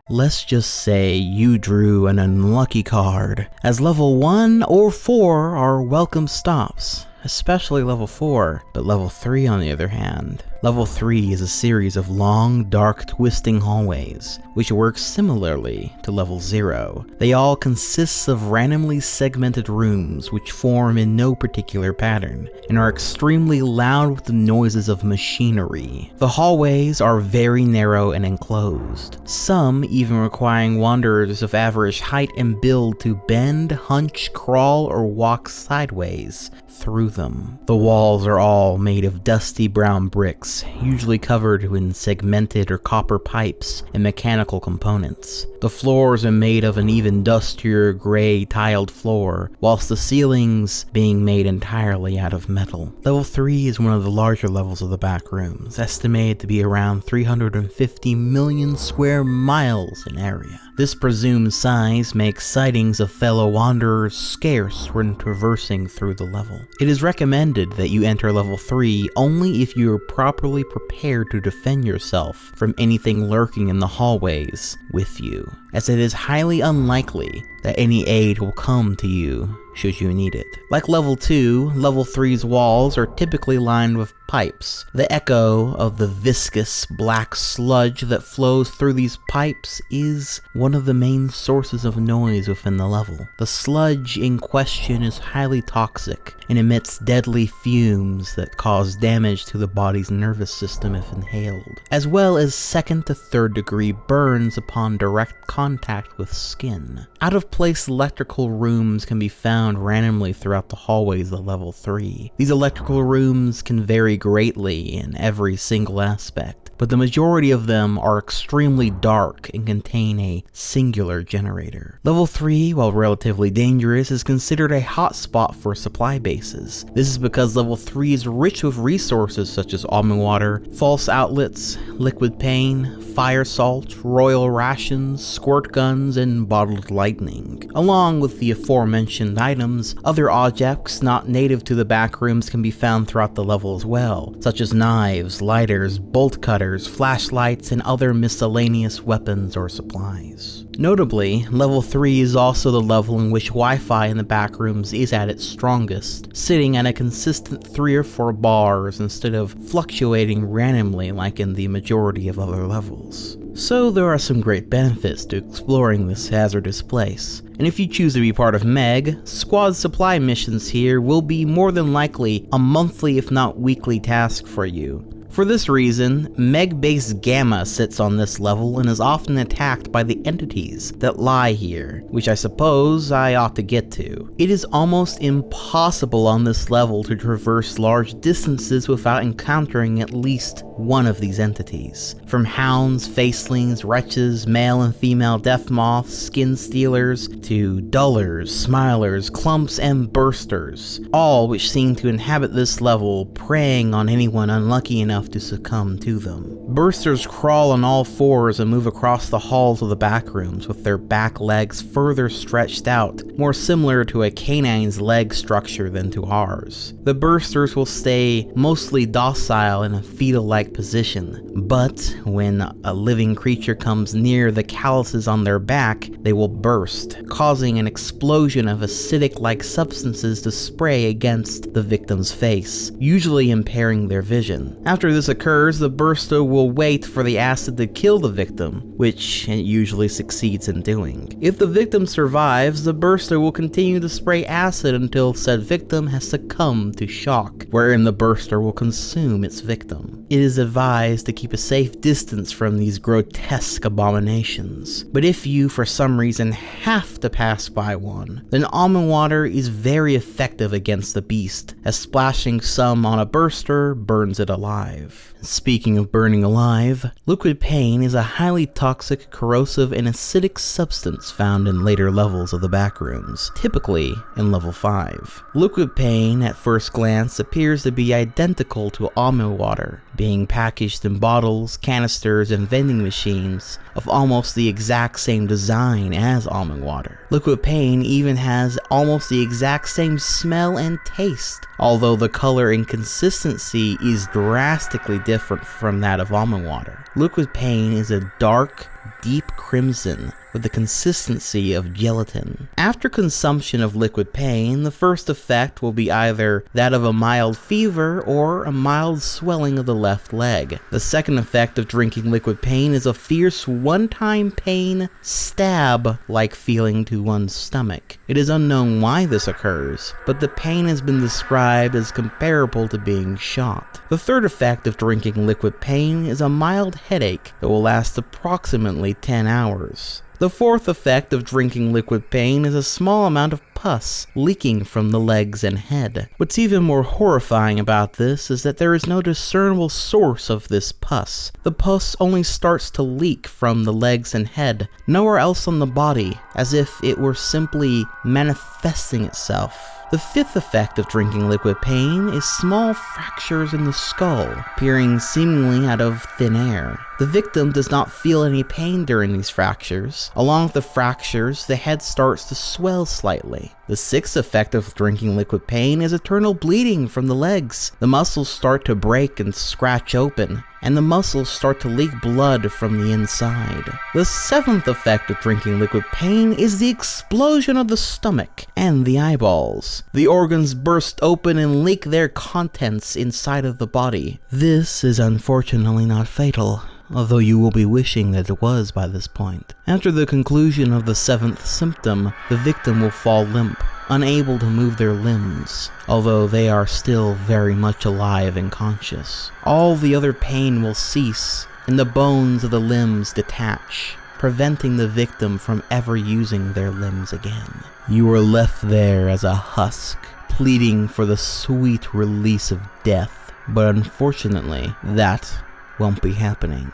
A: let's just say you drew an unlucky card, as level 1 or 4 are welcome stops, especially level 4, but level 3 on the other hand. Level 3 is a series of long, dark, twisting hallways, which works similarly to level 0. They all consist of randomly segmented rooms which form in no particular pattern, and are extremely loud with the noises of machinery. The hallways are very narrow and enclosed, some even requiring wanderers of average height and build to bend, hunch, crawl, or walk sideways through them. The walls are all made of dusty brown bricks, hallways, usually covered in segmented or copper pipes and mechanical components. The floors are made of an even dustier gray tiled floor, whilst the ceilings being made entirely out of metal. Level 3 is one of the larger levels of the Backrooms, estimated to be around 350 million square miles in area. This presumed size makes sightings of fellow wanderers scarce when traversing through the level. It is recommended that you enter level 3 only if you are properly prepared to defend yourself from anything lurking in the hallways with you, as it is highly unlikely that any aid will come to you should you need it. Like level 2, level 3's walls are typically lined with pipes. The echo of the viscous black sludge that flows through these pipes is one of the main sources of noise within the level. The sludge in question is highly toxic and emits deadly fumes that cause damage to the body's nervous system if inhaled, as well as 2nd to 3rd degree burns upon direct contact with skin. Out-of-place electrical rooms can be found randomly throughout the hallways of level 3. These electrical rooms can vary greatly in every single aspect, but the majority of them are extremely dark and contain a singular generator. Level 3, while relatively dangerous, is considered a hotspot for supply bases. This is because level 3 is rich with resources such as almond water, false outlets, liquid pain, fire salt, royal rations, squirt guns, and bottled lightning. Along with the aforementioned items, other objects not native to the Backrooms can be found throughout the level as well, such as knives, lighters, bolt cutters, flashlights, and other miscellaneous weapons or supplies. Notably, level 3 is also the level in which Wi-Fi in the Backrooms is at its strongest, sitting at a consistent 3 or 4 bars instead of fluctuating randomly like in the majority of other levels. So there are some great benefits to exploring this hazardous place, and if you choose to be part of Meg, squad supply missions here will be more than likely a monthly if not weekly task for you. For this reason, Meg Base Gamma sits on this level and is often attacked by the entities that lie here, which I suppose I ought to get to. It is almost impossible on this level to traverse large distances without encountering at least one of these entities. From hounds, facelings, wretches, male and female death moths, skin stealers, to dullers, smilers, clumps, and bursters, all which seem to inhabit this level, preying on anyone unlucky enough to succumb to them. Bursters crawl on all fours and move across the halls of the Backrooms with their back legs further stretched out, more similar to a canine's leg structure than to ours. The bursters will stay mostly docile in a fetal-like position, but when a living creature comes near the calluses on their back, they will burst, causing an explosion of acidic-like substances to spray against the victim's face, usually impairing their vision. After this occurs, the burster will wait for the acid to kill the victim, which it usually succeeds in doing. If the victim survives, the burster will continue to spray acid until said victim has succumbed to shock, wherein the burster will consume its victim. It is advised to keep a safe distance from these grotesque abominations, but if you for some reason have to pass by one, then almond water is very effective against the beast, as splashing some on a burster burns it alive. Speaking of burning alive, liquid pain is a highly toxic, corrosive, and acidic substance found in later levels of the Backrooms, typically in level 5. Liquid pain at first glance appears to be identical to almond water, being packaged in bottles, canisters, and vending machines of almost the exact same design as almond water. Liquid pain even has almost the exact same smell and taste, although the color and consistency is drastically different from that of almond water. Liquid pain is a dark, deep crimson with the consistency of gelatin. After consumption of liquid pain, the first effect will be either that of a mild fever or a mild swelling of the left leg. The second effect of drinking liquid pain is a fierce one-time pain stab-like feeling to one's stomach. It is unknown why this occurs, but the pain has been described as comparable to being shot. The third effect of drinking liquid pain is a mild headache that will last approximately 10 hours. The fourth effect of drinking liquid pain is a small amount of pus leaking from the legs and head. What's even more horrifying about this is that there is no discernible source of this pus. The pus only starts to leak from the legs and head, nowhere else on the body, as if it were simply manifesting itself. The fifth effect of drinking liquid pain is small fractures in the skull, appearing seemingly out of thin air. The victim does not feel any pain during these fractures. Along with the fractures, the head starts to swell slightly. The sixth effect of drinking liquid pain is eternal bleeding from the legs. The muscles start to break and scratch open, and the muscles start to leak blood from the inside. The seventh effect of drinking liquid pain is the explosion of the stomach and the eyeballs. The organs burst open and leak their contents inside of the body. This is unfortunately not fatal, although you will be wishing that it was by this point. After the conclusion of the seventh symptom, the victim will fall limp, unable to move their limbs, although they are still very much alive and conscious. All the other pain will cease, and the bones of the limbs detach, preventing the victim from ever using their limbs again. You are left there as a husk, pleading for the sweet release of death, but unfortunately, that won't be happening.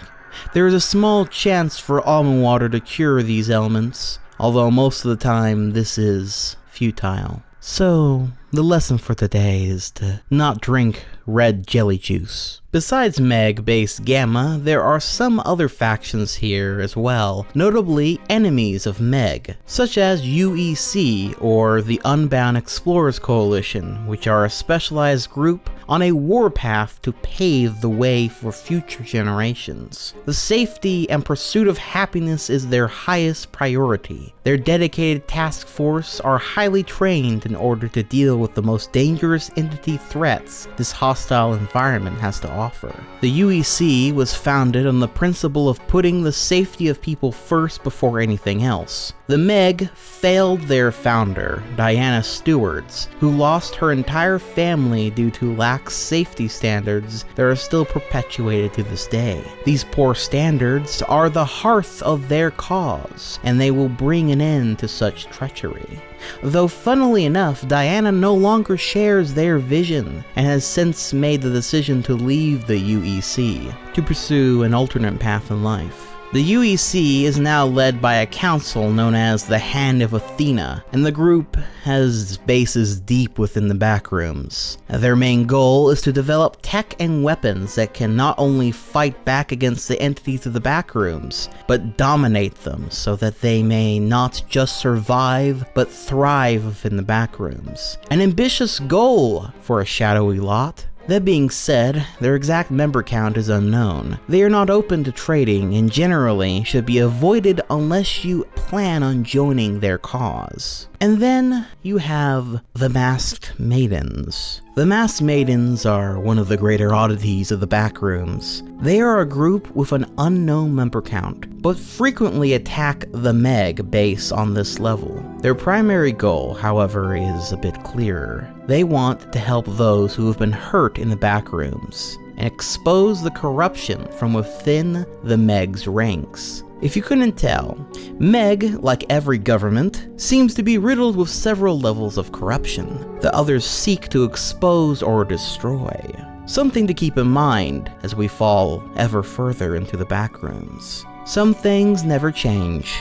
A: There is a small chance for almond water to cure these ailments, although most of the time this is futile. So, the lesson for today is to not drink red jelly juice. Besides Meg based Gamma, there are some other factions here as well, notably enemies of Meg, such as UEC or the Unbound Explorers Coalition, which are a specialized group on a warpath to pave the way for future generations. The safety and pursuit of happiness is their highest priority. Their dedicated task force are highly trained in order to deal with the most dangerous entity threats this hostile environment has to offer. The UEC was founded on the principle of putting the safety of people first before anything else. The Meg failed their founder, Diana Stewards, who lost her entire family due to lax safety standards that are still perpetuated to this day. These poor standards are the hearth of their cause, and they will bring an end to such treachery. Though funnily enough, Diana no longer shares their vision and has since made the decision to leave the UEC to pursue an alternate path in life. The UEC is now led by a council known as the Hand of Athena, and the group has bases deep within the Backrooms. Their main goal is to develop tech and weapons that can not only fight back against the entities of the Backrooms, but dominate them so that they may not just survive, but thrive within the Backrooms. An ambitious goal for a shadowy lot. That being said, their exact member count is unknown. They are not open to trading and generally should be avoided unless you plan on joining their cause. And then you have the Masked Maidens. The Masked Maidens are one of the greater oddities of the Backrooms. They are a group with an unknown member count, but frequently attack the Meg base on this level. Their primary goal, however, is a bit clearer. They want to help those who have been hurt in the Backrooms and expose the corruption from within the Meg's ranks. If you couldn't tell, Meg, like every government, seems to be riddled with several levels of corruption that others seek to expose or destroy. Something to keep in mind as we fall ever further into the Backrooms. Some things never change,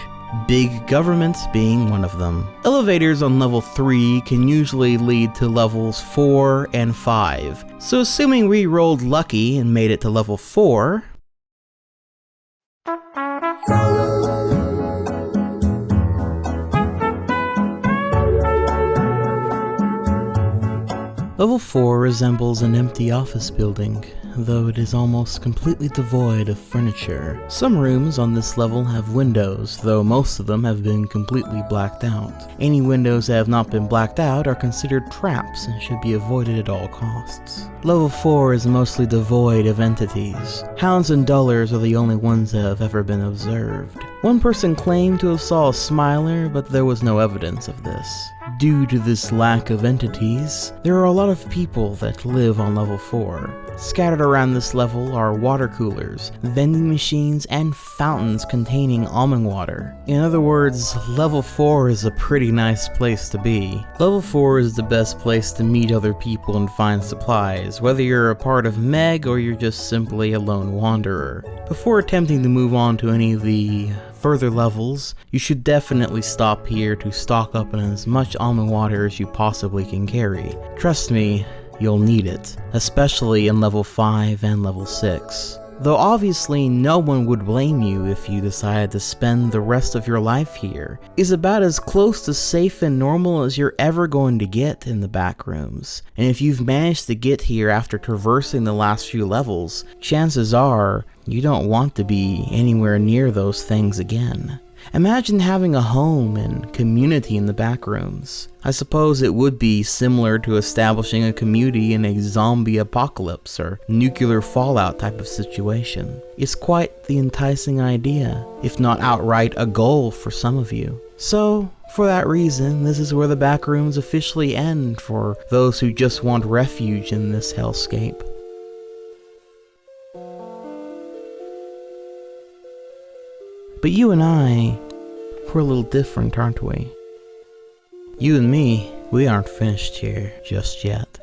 A: big governments being one of them. Elevators on level 3 can usually lead to levels 4 and 5, so assuming we rolled lucky and made it to level 4, Level 4 resembles an empty office building, though it is almost completely devoid of furniture. Some rooms on this level have windows, though most of them have been completely blacked out. Any windows that have not been blacked out are considered traps and should be avoided at all costs. Level 4 is mostly devoid of entities. Hounds and dullars are the only ones that have ever been observed. One person claimed to have saw a smiler, but there was no evidence of this. Due to this lack of entities, there are a lot of people that live on level 4. Scattered around this level are water coolers, vending machines, and fountains containing almond water. In other words, level 4 is a pretty nice place to be. Level 4 is the best place to meet other people and find supplies, whether you're a part of Meg or you're just simply a lone wanderer. Before attempting to move on to any of the further levels, you should definitely stop here to stock up on as much almond water as you possibly can carry. Trust me, you'll need it, especially in level 5 and level 6. Though obviously no one would blame you if you decided to spend the rest of your life here. It's about as close to safe and normal as you're ever going to get in the backrooms. And if you've managed to get here after traversing the last few levels, chances are you don't want to be anywhere near those things again. Imagine having a home and community in the backrooms. I suppose it would be similar to establishing a community in a zombie apocalypse or nuclear fallout type of situation. It's quite the enticing idea, if not outright a goal for some of you. So, for that reason, this is where the backrooms officially end for those who just want refuge in this hellscape. But you and I, we're a little different, aren't we? You and me, we aren't finished here just yet.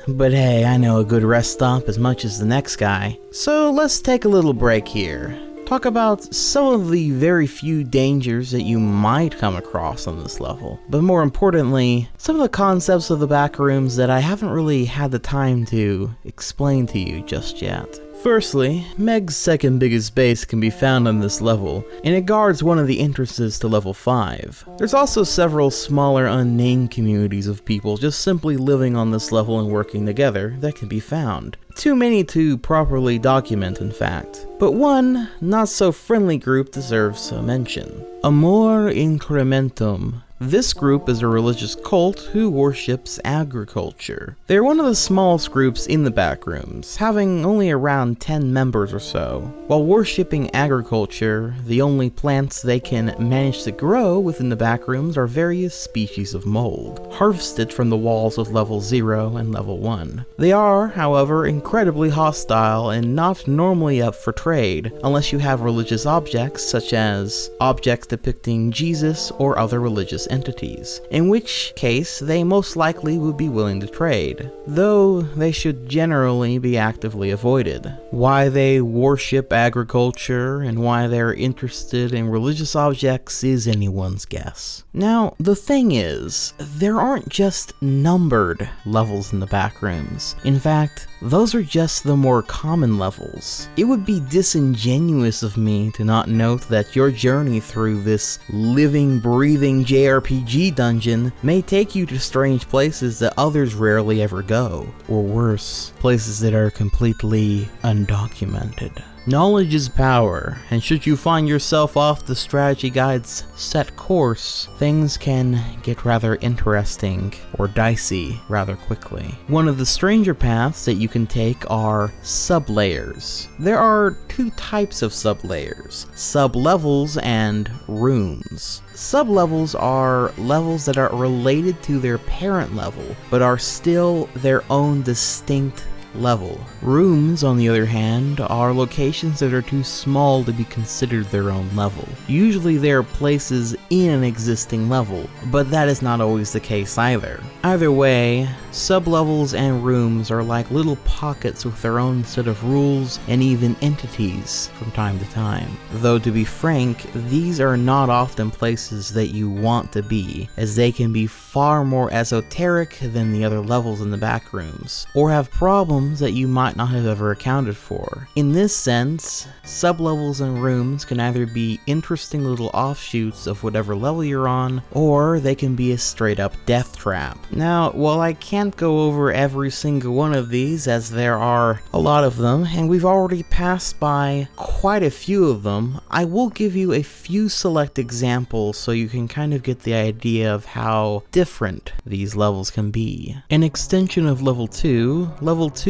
A: But hey, I know a good rest stop as much as the next guy. So let's take a little break here. Talk about some of the very few dangers that you might come across on this level. But more importantly, some of the concepts of the backrooms that I haven't really had the time to explain to you just yet. Firstly, Meg's second biggest base can be found on this level, and it guards one of the entrances to level 5. There's also several smaller unnamed communities of people just simply living on this level and working together that can be found. Too many to properly document, in fact. But one not so friendly group deserves a mention. Amor Incrementum. This group is a religious cult who worships agriculture. They're one of the smallest groups in the backrooms, having only around 10 members or so. While worshipping agriculture, the only plants they can manage to grow within the backrooms are various species of mold, harvested from the walls of level 0 and level 1. They are, however, incredibly hostile and not normally up for trade, unless you have religious objects such as objects depicting Jesus or other religious entities, in which case they most likely would be willing to trade, though they should generally be actively avoided. Why they worship agriculture and why they're interested in religious objects is anyone's guess. Now, the thing is, there aren't just numbered levels in the backrooms. In fact, those are just the more common levels. It would be disingenuous of me to not note that your journey through this living, breathing JRPG dungeon may take you to strange places that others rarely ever go, or worse, places that are completely undocumented. Knowledge is power, and should you find yourself off the strategy guide's set course, things can get rather interesting or dicey rather quickly. One of the stranger paths that you can take are sublayers. There are two types of sublayers, sublevels and rooms. Sublevels are levels that are related to their parent level, but are still their own distinct level. Rooms, on the other hand, are locations that are too small to be considered their own level. Usually they are places in an existing level, but that is not always the case either. Either way, sublevels and rooms are like little pockets with their own set of rules and even entities from time to time. Though to be frank, these are not often places that you want to be, as they can be far more esoteric than the other levels in the backrooms, or have problems that you might not have ever accounted for. In this sense, sublevels and rooms can either be interesting little offshoots of whatever level you're on, or they can be a straight up death trap. Now, while I can't go over every single one of these, as there are a lot of them, and we've already passed by quite a few of them, I will give you a few select examples so you can kind of get the idea of how different these levels can be. An extension of level 2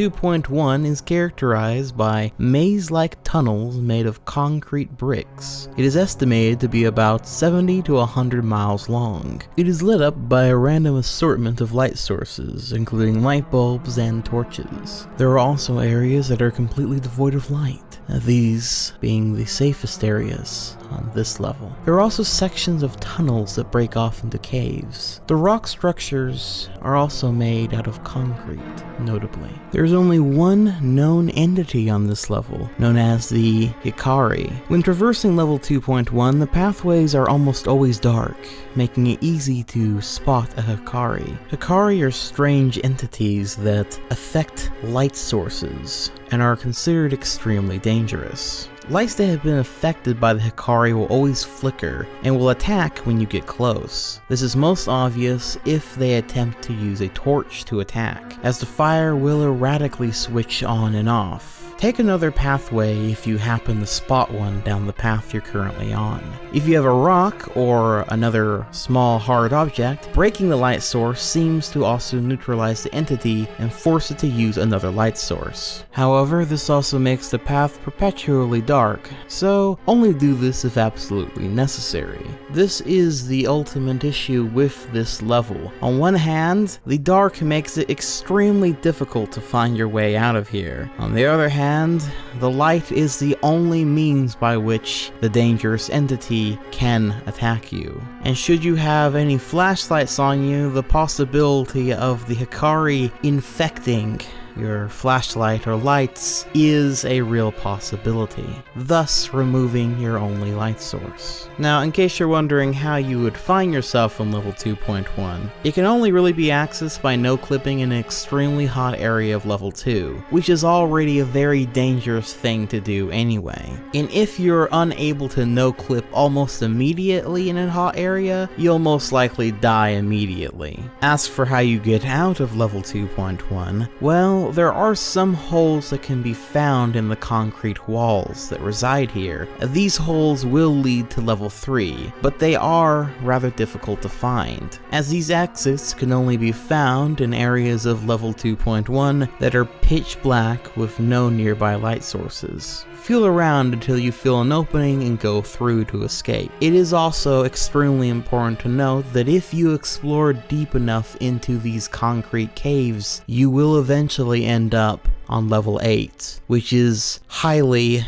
A: 2.1 is characterized by maze-like tunnels made of concrete bricks. It is estimated to be about 70 to 100 miles long. It is lit up by a random assortment of light sources, including light bulbs and torches. There are also areas that are completely devoid of light, these being the safest areas on this level. There are also sections of tunnels that break off into caves. The rock structures are also made out of concrete, notably. There's only one known entity on this level, known as the Hikari. When traversing level 2.1, the pathways are almost always dark, making it easy to spot a Hikari. Hikari are strange entities that affect light sources and are considered extremely dangerous. Lights that have been affected by the Hikari will always flicker and will attack when you get close. This is most obvious if they attempt to use a torch to attack, as the fire will erratically switch on and off. Take another pathway if you happen to spot one down the path you're currently on. If you have a rock or another small hard object, breaking the light source seems to also neutralize the entity and force it to use another light source. However, this also makes the path perpetually dark, so only do this if absolutely necessary. This is the ultimate issue with this level. On one hand, the dark makes it extremely difficult to find your way out of here. On the other hand, the light is the only means by which the dangerous entity can attack you. And should you have any flashlights on you, the possibility of the Hikari infecting your flashlight or lights is a real possibility, thus removing your only light source. Now, in case you're wondering how you would find yourself in level 2.1, it can only really be accessed by no-clipping in an extremely hot area of level 2, which is already a very dangerous thing to do anyway. And if you're unable to no-clip almost immediately in a hot area, you'll most likely die immediately. As for how you get out of level 2.1, well, there are some holes that can be found in the concrete walls that reside here. These holes will lead to level 3, but they are rather difficult to find, as these exits can only be found in areas of level 2.1 that are pitch black with no nearby light sources. Feel around until you feel an opening and go through to escape. It is also extremely important to note that if you explore deep enough into these concrete caves, you will eventually end up on level 8, which is highly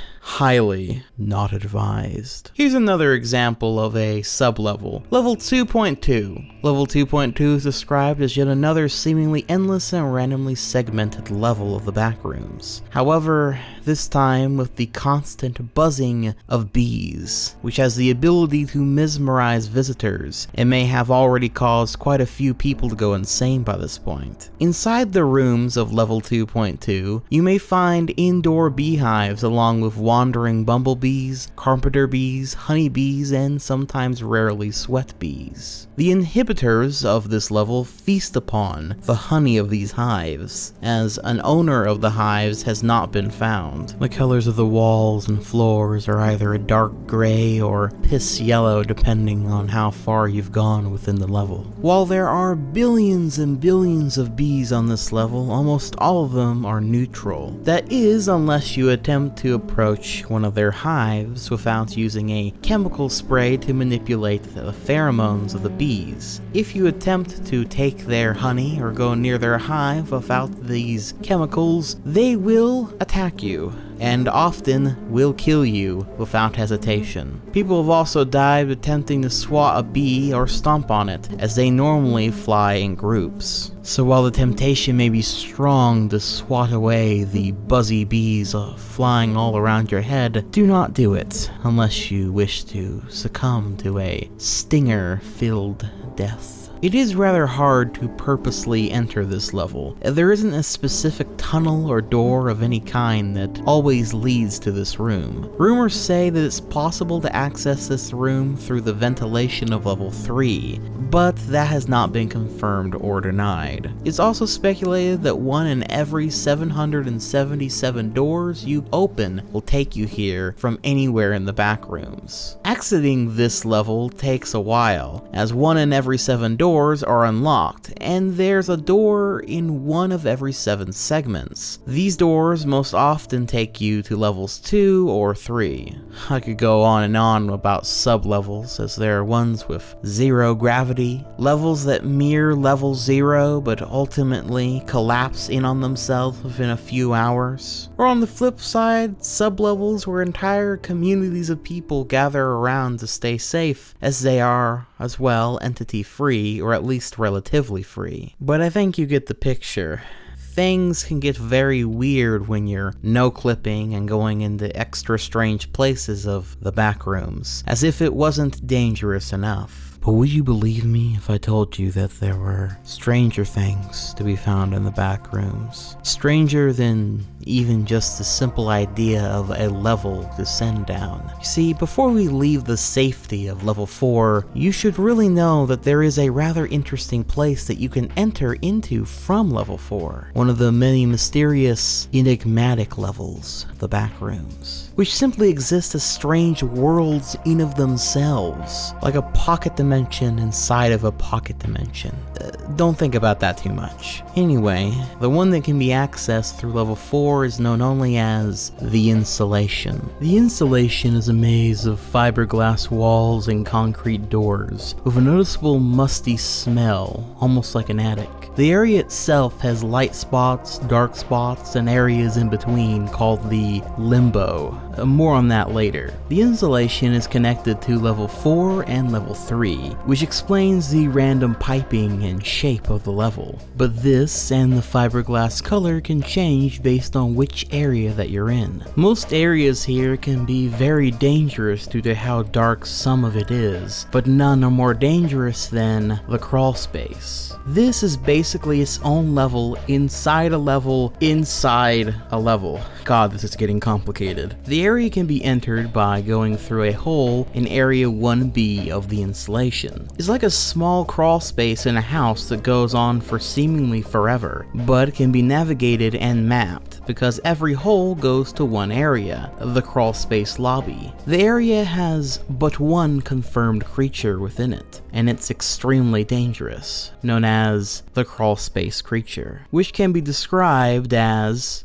A: not advised. Here's another example of a sub-level. Level 2.2. Level 2.2 is described as yet another seemingly endless and randomly segmented level of the backrooms. However, this time with the constant buzzing of bees, which has the ability to mesmerize visitors and may have already caused quite a few people to go insane by this point. Inside the rooms of level 2.2, you may find indoor beehives along with wandering bumblebees, carpenter bees, honeybees, and sometimes rarely sweat bees. The inhibitors of this level feast upon the honey of these hives, as an owner of the hives has not been found. The colors of the walls and floors are either a dark gray or piss yellow depending on how far you've gone within the level. While there are billions and billions of bees on this level, almost all of them are neutral. That is, unless you attempt to approach one of their hives without using a chemical spray to manipulate the pheromones of the bees. If you attempt to take their honey or go near their hive without these chemicals, they will attack you, and often will kill you without hesitation. People have also died attempting to swat a bee or stomp on it, as they normally fly in groups. So while the temptation may be strong to swat away the buzzy bees flying all around your head, do not do it unless you wish to succumb to a stinger-filled death. It is rather hard to purposely enter this level. There isn't a specific tunnel or door of any kind that always leads to this room. Rumors say that it's possible to access this room through the ventilation of level 3, but that has not been confirmed or denied. It's also speculated that 1 in every 777 doors you open will take you here from anywhere in the backrooms. Exiting this level takes a while, as 1 in every 7 doors are unlocked, and there's a door in 1 of every 7 segments. These doors most often take you to levels 2 or 3. I could go on and on about sub-levels, as there are ones with 0 gravity, levels that mirror level 0 but ultimately collapse in on themselves within a few hours. Or on the flip side, sub-levels where entire communities of people gather around to stay safe, as they are, as well, entity-free, or at least relatively free. But I think you get the picture. Things can get very weird when you're no-clipping and going into extra strange places of the backrooms, as if it wasn't dangerous enough. But would you believe me if I told you that there were stranger things to be found in the backrooms? Stranger than even just the simple idea of a level to send down. You see, before we leave the safety of level 4, you should really know that there is a rather interesting place that you can enter into from level 4. One of the many mysterious, enigmatic levels, the backrooms, which simply exist as strange worlds in of themselves, like a pocket dimension inside of a pocket dimension. Don't think about that too much. Anyway, the one that can be accessed through level 4 is known only as the Installation. The Installation is a maze of fiberglass walls and concrete doors, with a noticeable musty smell, almost like an attic. The area itself has light spots, dark spots, and areas in between called the Limbo. More on that later. The Installation is connected to level 4 and level 3, which explains the random piping and shape of the level. But this and the fiberglass color can change based on which area that you're in. Most areas here can be very dangerous due to how dark some of it is, but none are more dangerous than the crawl space. This is basically its own level inside a level inside a level. God, this is getting complicated. The area can be entered by going through a hole in area 1B of the installation. It's like a small crawl space in a house that goes on for seemingly forever, but can be navigated and mapped because every hole goes to one area, the crawl space lobby. The area has but one confirmed creature within it, and it's extremely dangerous, known as the crawl space creature, which can be described as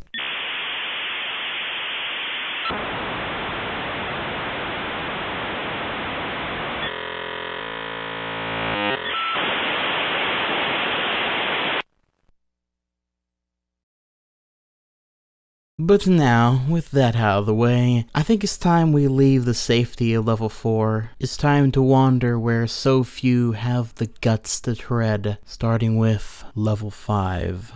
A: But now, with that out of the way, I think it's time we leave the safety of level 4. It's time to wander where so few have the guts to tread, starting with level 5.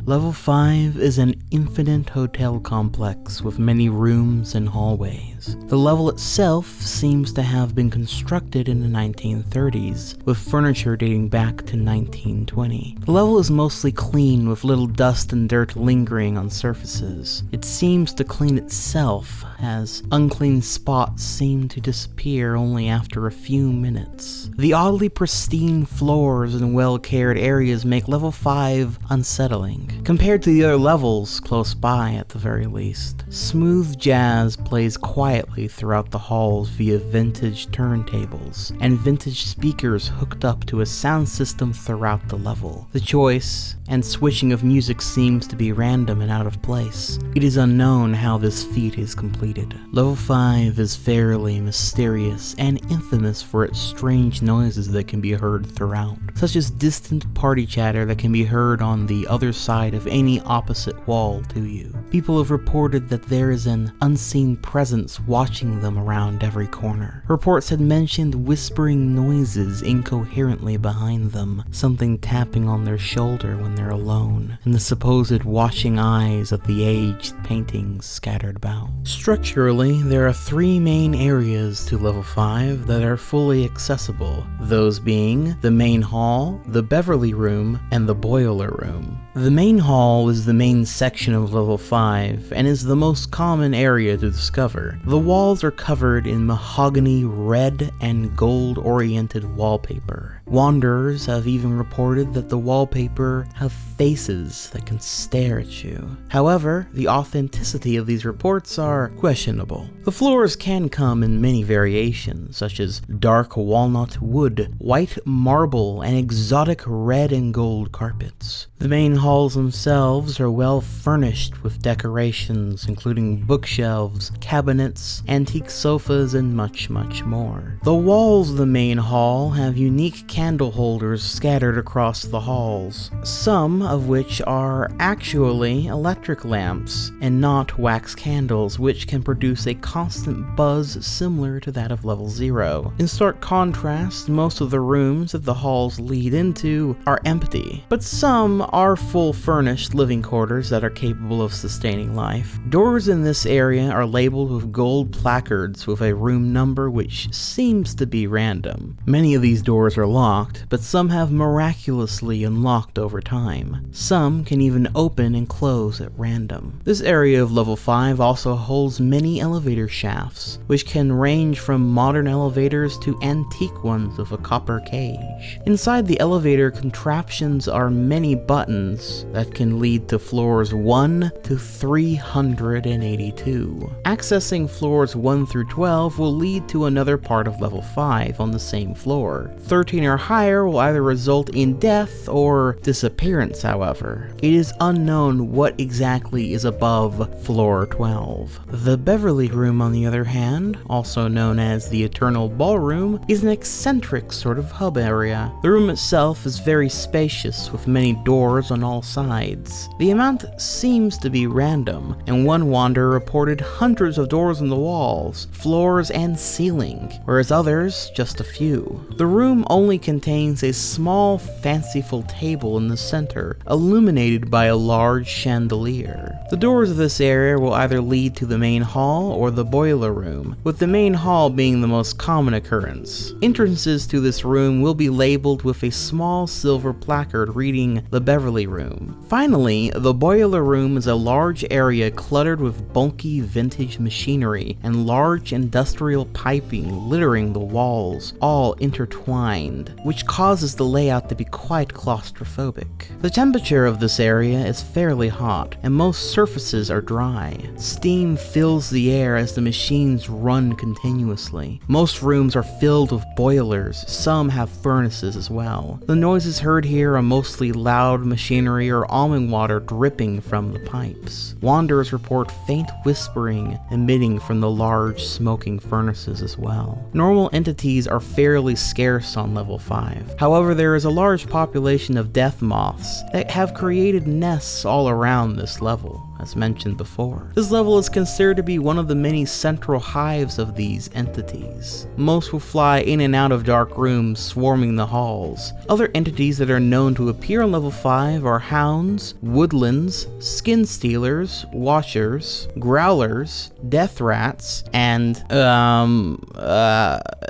A: Level 5 is an infinite hotel complex with many rooms and hallways. The level itself seems to have been constructed in the 1930s, with furniture dating back to 1920. The level is mostly clean, with little dust and dirt lingering on surfaces. It seems to clean itself, as unclean spots seem to disappear only after a few minutes. The oddly pristine floors and well-cared areas make level 5 unsettling, compared to the other levels close by at the very least. Smooth jazz plays quietly throughout the halls via vintage turntables, and vintage speakers hooked up to a sound system throughout the level. The choice and switching of music seems to be random and out of place. It is unknown how this feat is completed. Level 5 is fairly mysterious and infamous for its strange noises that can be heard throughout, such as distant party chatter that can be heard on the other side of any opposite wall to you. People have reported that there is an unseen presence watching them around every corner. Reports had mentioned whispering noises incoherently behind them, something tapping on their shoulder when they're alone, and the supposed watching eyes of the aged paintings scattered about. Structurally, there are 3 main areas to level 5 that are fully accessible, those being the main hall, the Beverly Room, and the Boiler Room. The main hall is the main section of level 5 and is the most common area to discover. The walls are covered in mahogany red and gold oriented wallpaper. Wanderers have even reported that the wallpaper have faces that can stare at you. However, the authenticity of these reports are questionable. The floors can come in many variations, such as dark walnut wood, white marble, and exotic red and gold carpets. The main halls themselves are well furnished with decorations including bookshelves, cabinets, antique sofas, and much more. The walls of the main hall have unique candle holders scattered across the halls, some of which are actually electric lamps and not wax candles, which can produce a constant buzz similar to that of level 0. In stark contrast, most of the rooms that the halls lead into are empty, but some are full furnished living quarters that are capable of sustaining life. Doors in this area are labeled with gold placards with a room number which seems to be random. Many of these doors are locked, but some have miraculously unlocked over time. Some can even open and close at random. This area of level 5 also holds many elevator shafts, which can range from modern elevators to antique ones with a copper cage. Inside the elevator contraptions are many buttons that can lead to floors 1 to 382. Accessing floors 1 through 12 will lead to another part of level 5 on the same floor. 13 or higher will either result in death or disappearance, however. It is unknown what exactly is above floor 12. The Beverly Room, on the other hand, also known as the Eternal Ballroom, is an eccentric sort of hub area. The room itself is very spacious with many doors on all sides. The amount seems to be random, and one wanderer reported hundreds of doors on the walls, floors, and ceiling, whereas others just a few. The room only contains a small, fanciful table in the center, illuminated by a large chandelier. The doors of this area will either lead to the main hall or the boiler room, with the main hall being the most common occurrence. Entrances to this room will be labeled with a small silver placard reading the Beverly Room. Finally, the boiler room is a large area cluttered with bulky vintage machinery and large industrial piping littering the walls, all intertwined, which causes the layout to be quite claustrophobic. The temperature of this area is fairly hot, and most surfaces are dry. Steam fills the air as the machines run continuously. Most rooms are filled with boilers, some have furnaces as well. The noises heard here are mostly loud machinery or almond water dripping from the pipes. Wanderers report faint whispering emitting from the large smoking furnaces as well. Normal entities are fairly scarce on level 5. However, there is a large population of death moths that have created nests all around this level, as mentioned before. This level is considered to be one of the many central hives of these entities. Most will fly in and out of dark rooms swarming the halls. Other entities that are known to appear on level 5 are hounds, woodlands, skin stealers, watchers, growlers, death rats, and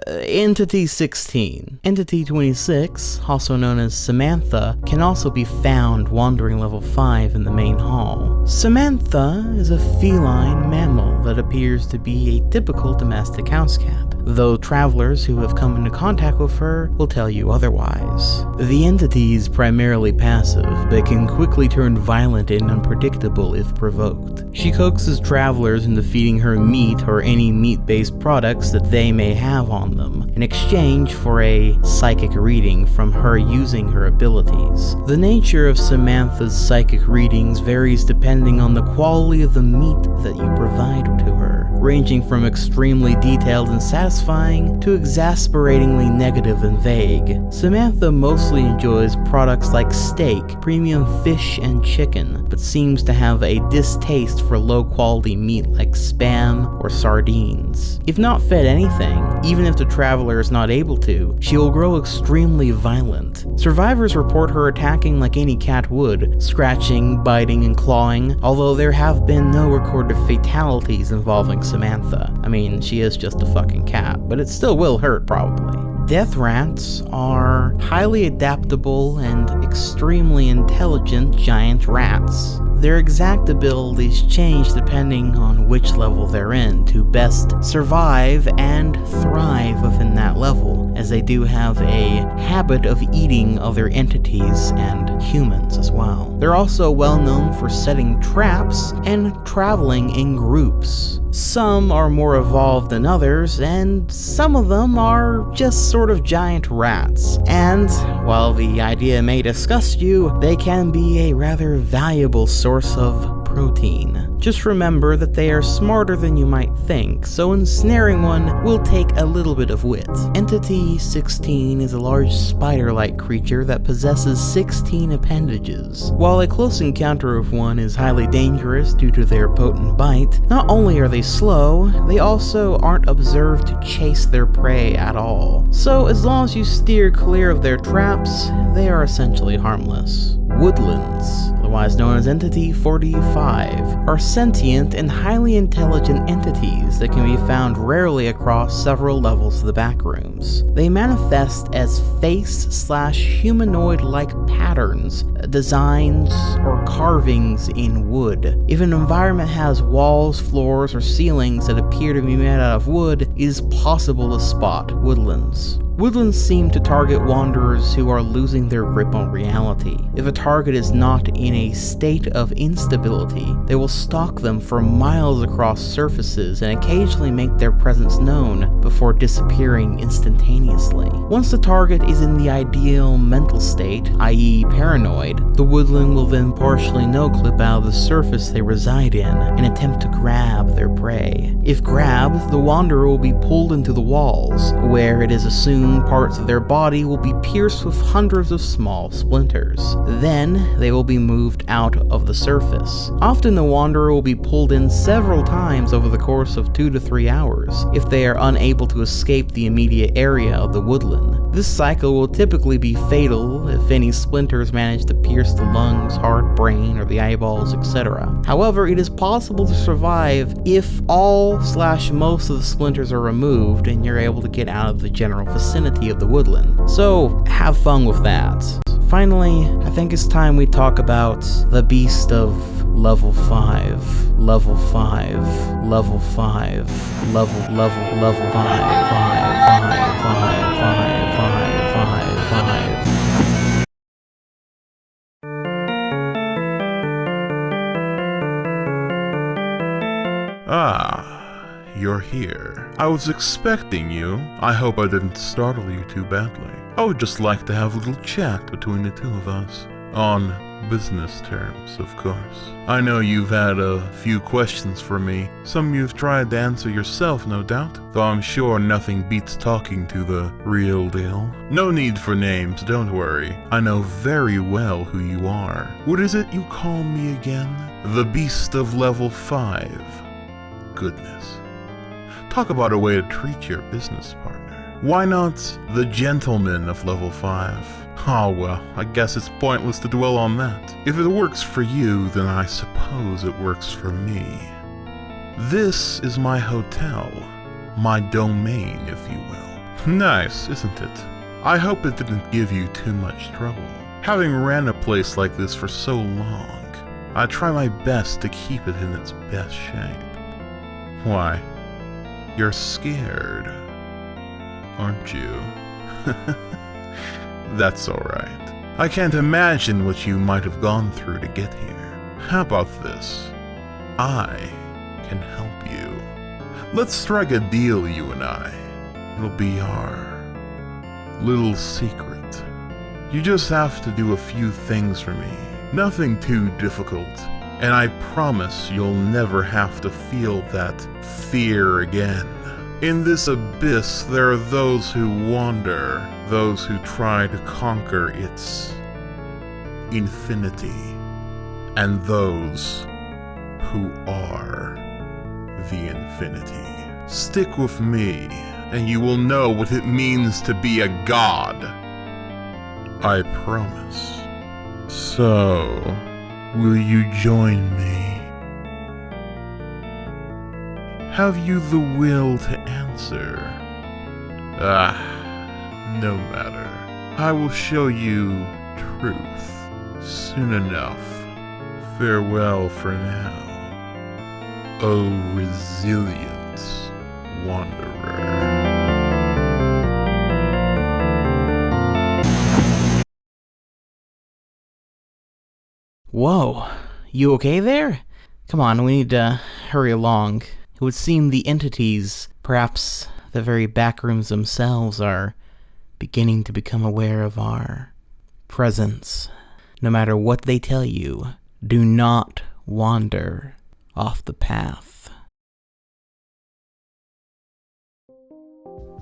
A: Entity 16. Entity 26, also known as Samantha, can also be found wandering level 5 in the main hall. Samantha is a feline mammal that appears to be a typical domestic house cat, though travelers who have come into contact with her will tell you otherwise. The entity is primarily passive, but can quickly turn violent and unpredictable if provoked. She coaxes travelers into feeding her meat or any meat-based products that they may have on them, in exchange for a psychic reading from her using her abilities. The nature of Samantha's psychic readings varies depending on the quality of the meat that you provide to her, ranging from extremely detailed and satisfying to exasperatingly negative and vague. Samantha mostly enjoys products like steak, premium fish, and chicken, but seems to have a distaste for low-quality meat like spam or sardines. If not fed anything, even if the traveler is not able to, she will grow extremely violent. Survivors report her attacking like any cat would, scratching, biting, and clawing, although there have been no recorded fatalities involving Samantha. I mean, she is just a fucking cat, but it still will hurt probably. Death rats are highly adaptable and extremely intelligent giant rats. Their exact abilities change depending on which level they're in to best survive and thrive within that level, as they do have a habit of eating other entities and humans as well. They're also well known for setting traps and traveling in groups. Some are more evolved than others, and some of them are just sort of giant rats. And while the idea may disgust you, they can be a rather valuable source of protein. Just remember that they are smarter than you might think, so ensnaring one will take a little bit of wit. Entity 16 is a large spider-like creature that possesses 16 appendages. While a close encounter with one is highly dangerous due to their potent bite, not only are they slow, they also aren't observed to chase their prey at all. So as long as you steer clear of their traps, they are essentially harmless. Woodlands, otherwise known as Entity 45, are sentient and highly intelligent entities that can be found rarely across several levels of the backrooms. They manifest as face/humanoid-like patterns, designs, or carvings in wood. If an environment has walls, floors, or ceilings that appear to be made out of wood, it is possible to spot woodlands. Woodlands seem to target wanderers who are losing their grip on reality. If a target is not in a state of instability, they will stalk them for miles across surfaces and occasionally make their presence known before disappearing instantaneously. Once the target is in the ideal mental state, i.e. paranoid, the woodland will then partially no-clip out of the surface they reside in and attempt to grab their prey. If grabbed, the wanderer will be pulled into the walls, where it is assumed parts of their body will be pierced with hundreds of small splinters. Then, they will be moved out of the surface. Often the wanderer will be pulled in several times over the course of 2 to 3 hours, if they are unable to escape the immediate area of the woodland. This cycle will typically be fatal if any splinters manage to pierce the lungs, heart, brain, or the eyeballs, etc. However, it is possible to survive if all/most of the splinters are removed and you're able to get out of the general vicinity of the woodland. So have fun with that. Finally, I think it's time we talk about the beast of level 5. Level 5. Level 5. Level 5. 5.
B: Ah, you're here. I was expecting you. I hope I didn't startle you too badly. I would just like to have a little chat between the two of us. On business terms, of course. I know you've had a few questions for me. Some you've tried to answer yourself, no doubt. Though I'm sure nothing beats talking to the real deal. No need for names, don't worry. I know very well who you are. What is it you call me again? The Beast of Level 5. Goodness. Talk about a way to treat your business partner. Why not the Gentleman of Level 5? Oh well, I guess it's pointless to dwell on that. If it works for you, then I suppose it works for me. This is my hotel. My domain, if you will. Nice, isn't it? I hope it didn't give you too much trouble. Having ran a place like this for so long, I try my best to keep it in its best shape. Why, you're scared, aren't you? That's alright. I can't imagine what you might have gone through to get here. How about this? I can help you. Let's strike a deal, you and I. It'll be our little secret. You just have to do a few things for me. Nothing too difficult. And I promise you'll never have to feel that fear again. In this abyss, there are those who wander, those who try to conquer its infinity, and those who are the infinity. Stick with me, and you will know what it means to be a god. I promise. So, will you join me? Have you the will to answer? No matter. I will show you truth soon enough. Farewell for now, O resilient wanderer.
A: Whoa, you okay there? Come on, we need to hurry along. It would seem the entities, perhaps the very backrooms themselves, are beginning to become aware of our presence. No matter what they tell you, do not wander off the path.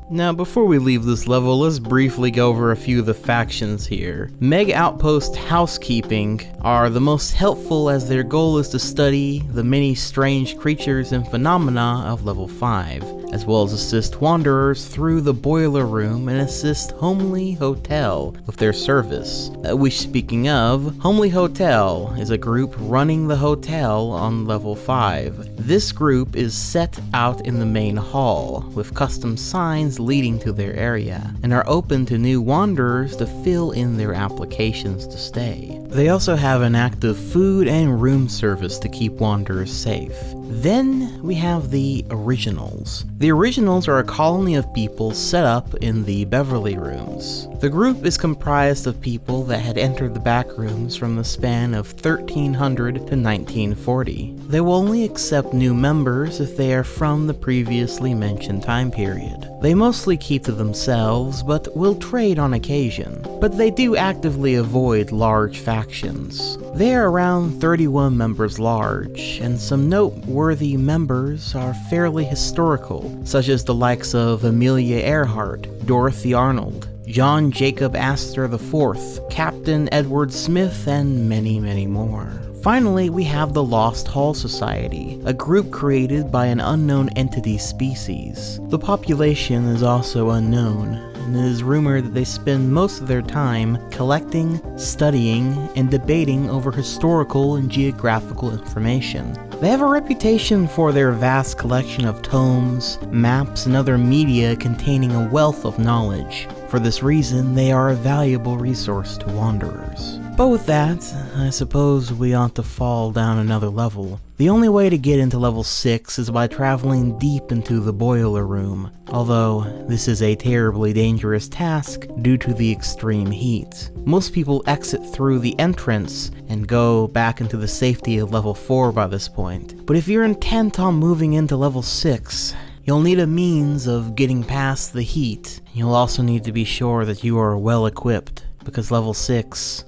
A: Now, before we leave this level, let's briefly go over a few of the factions here. Meg Outpost Housekeeping are the most helpful, as their goal is to study the many strange creatures and phenomena of level 5, as well as assist wanderers through the boiler room and assist Homely Hotel with their service. Speaking of, Homely Hotel is a group running the hotel on level 5. This group is set out in the main hall, with custom signs leading to their area, and are open to new wanderers to fill in their applications to stay. They also have an active food and room service to keep wanderers safe. Then we have the Originals. The Originals are a colony of people set up in the Beverly Rooms. The group is comprised of people that had entered the backrooms from the span of 1300 to 1940. They will only accept new members if they are from the previously mentioned time period. They mostly keep to themselves, but will trade on occasion. But they do actively avoid large factions. They are around 31 members large, and some noteworthy members are fairly historical, such as the likes of Amelia Earhart, Dorothy Arnold, John Jacob Astor IV, Captain Edward Smith, and many, many more. Finally, we have the Lost Hall Society, a group created by an unknown entity species. The population is also unknown, and it is rumored that they spend most of their time collecting, studying, and debating over historical and geographical information. They have a reputation for their vast collection of tomes, maps, and other media containing a wealth of knowledge. For this reason, they are a valuable resource to wanderers. But with that, I suppose we ought to fall down another level. The only way to get into level 6 is by traveling deep into the boiler room, although this is a terribly dangerous task due to the extreme heat. Most people exit through the entrance and go back into the safety of level 4 by this point. But if you're intent on moving into level 6, you'll need a means of getting past the heat. You'll also need to be sure that you are well equipped, because level 6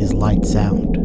A: is lights out.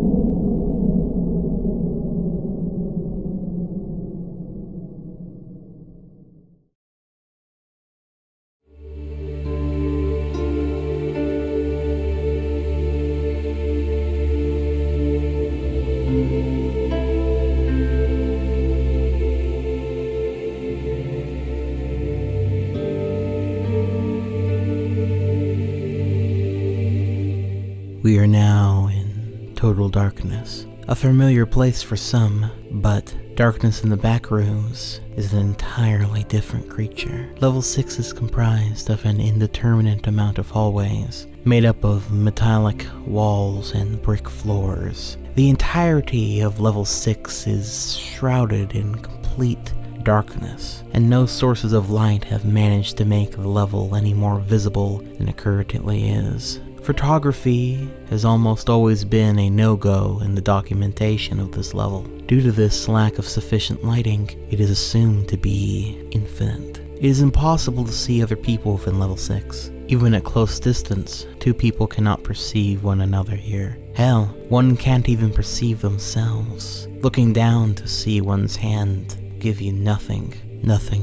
A: We are now in total darkness, a familiar place for some, but darkness in the backrooms is an entirely different creature. Level 6 is comprised of an indeterminate amount of hallways, made up of metallic walls and brick floors. The entirety of level 6 is shrouded in complete darkness, and no sources of light have managed to make the level any more visible than it currently is. Photography has almost always been a no-go in the documentation of this level. Due to this lack of sufficient lighting, it is assumed to be infinite. It is impossible to see other people within level 6. Even at close distance, two people cannot perceive one another here. Hell, one can't even perceive themselves. Looking down to see one's hand give you nothing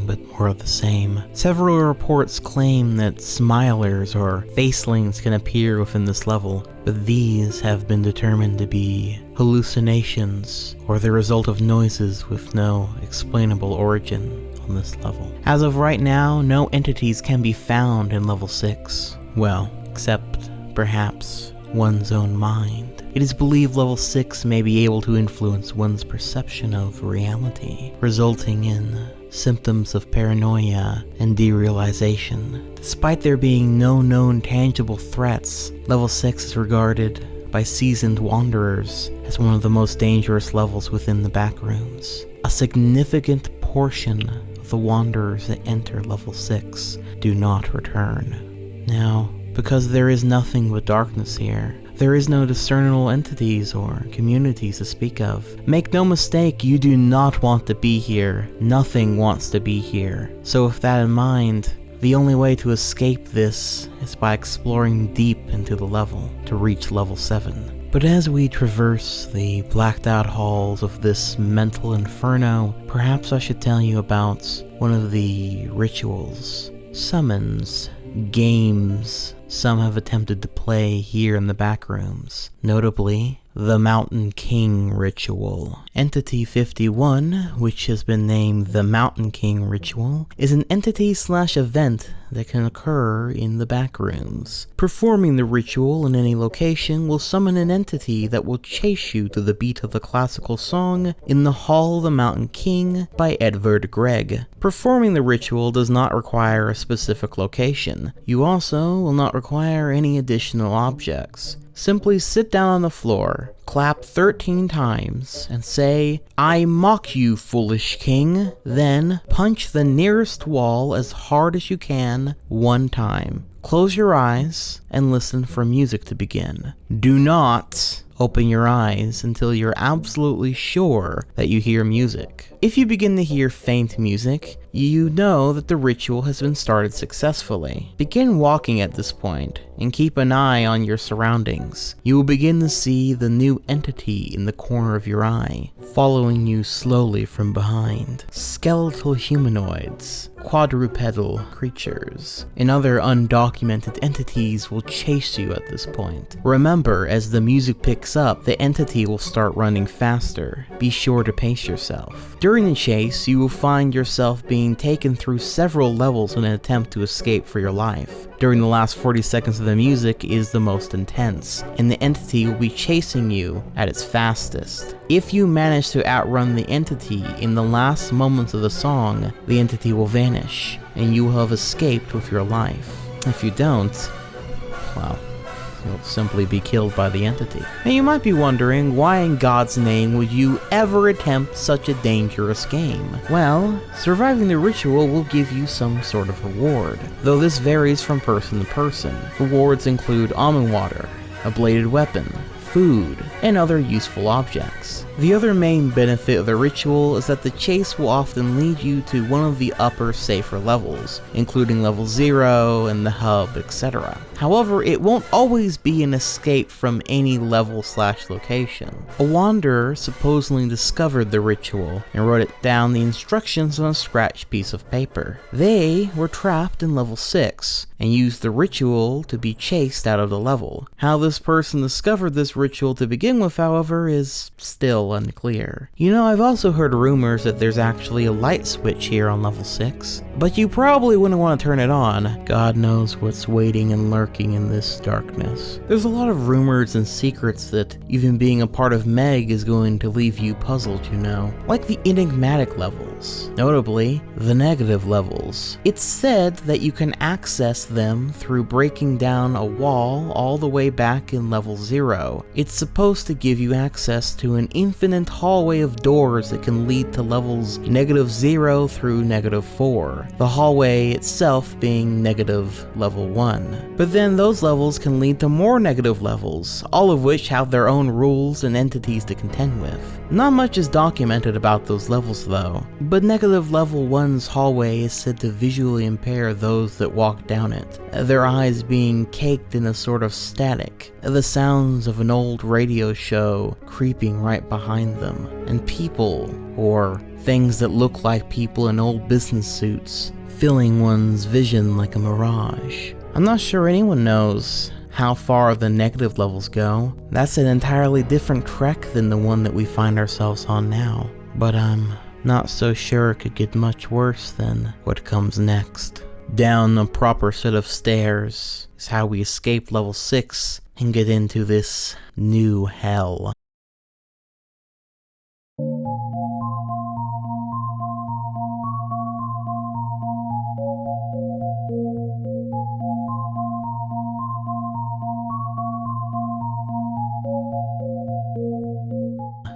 A: but more of the same. Several reports claim that smilers or facelings can appear within this level, but these have been determined to be hallucinations or the result of noises with no explainable origin on this level. As of right now, no entities can be found in level 6. Well, except perhaps one's own mind. It is believed level 6 may be able to influence one's perception of reality, resulting in symptoms of paranoia and derealization. Despite there being no known tangible threats, level 6 is regarded by seasoned wanderers as one of the most dangerous levels within the Backrooms. A significant portion of the wanderers that enter level 6 do not return. Now, because there is nothing but darkness here, there is no discernible entities or communities to speak of. Make no mistake, you do not want to be here. Nothing wants to be here. So with that in mind, the only way to escape this is by exploring deep into the level to reach level 7. But as we traverse the blacked out halls of this mental inferno, perhaps I should tell you about one of the rituals, summons, games some have attempted to play here in the Backrooms, notably the Mountain King Ritual. Entity 51, which has been named the Mountain King Ritual, is an entity/event that can occur in the Backrooms. Performing the ritual in any location will summon an entity that will chase you to the beat of the classical song In the Hall of the Mountain King by Edvard Grieg. Performing the ritual does not require a specific location. You also will not require any additional objects. Simply sit down on the floor, clap 13 times, and say, "I mock you, foolish king." Then punch the nearest wall as hard as you can 1 time. Close your eyes and listen for music to begin. Do not open your eyes until you're absolutely sure that you hear music. If you begin to hear faint music, you know that the ritual has been started successfully. Begin walking at this point and keep an eye on your surroundings. You will begin to see the new entity in the corner of your eye, following you slowly from behind. Skeletal humanoids, quadrupedal creatures, and other undocumented entities will chase you at this point. Remember, as the music picks up, the entity will start running faster. Be sure to pace yourself. During the chase, you will find yourself being taken through several levels in an attempt to escape for your life. During the last 40 seconds of the music is the most intense, and the entity will be chasing you at its fastest. If you manage to outrun the entity in the last moments of the song, the entity will vanish, and you will have escaped with your life. If you don't, well, you'll simply be killed by the entity. Now you might be wondering, why in God's name would you ever attempt such a dangerous game? Well, surviving the ritual will give you some sort of reward, though this varies from person to person. Rewards include almond water, a bladed weapon, food, and other useful objects. The other main benefit of the ritual is that the chase will often lead you to one of the upper, safer levels, including level 0 and the hub, etc. However, it won't always be an escape from any level/location. A wanderer supposedly discovered the ritual and wrote it down the instructions on a scratched piece of paper. They were trapped in level 6 and used the ritual to be chased out of the level. How this person discovered this ritual to begin with, however, is still unclear. You know, I've also heard rumors that there's actually a light switch here on level 6, but you probably wouldn't want to turn it on. God knows what's waiting and lurking in this darkness. There's a lot of rumors and secrets that even being a part of Meg is going to leave you puzzled, you know. Like the enigmatic levels, notably the negative levels. It's said that you can access them through breaking down a wall all the way back in level 0. It's supposed to give you access to an infinite hallway of doors that can lead to levels -0 through -4, the hallway itself being level 1. But then those levels can lead to more negative levels, all of which have their own rules and entities to contend with. Not much is documented about those levels though, but level 1's hallway is said to visually impair those that walk down it, their eyes being caked in a sort of static, the sounds of an old radio show creeping right behind them, and people, or things that look like people in old business suits, filling one's vision like a mirage. I'm not sure anyone knows how far the negative levels go. That's an entirely different trek than the one that we find ourselves on now, but I'm not so sure it could get much worse than what comes next. Down a proper set of stairs is how we escape level 6 and get into this new hell.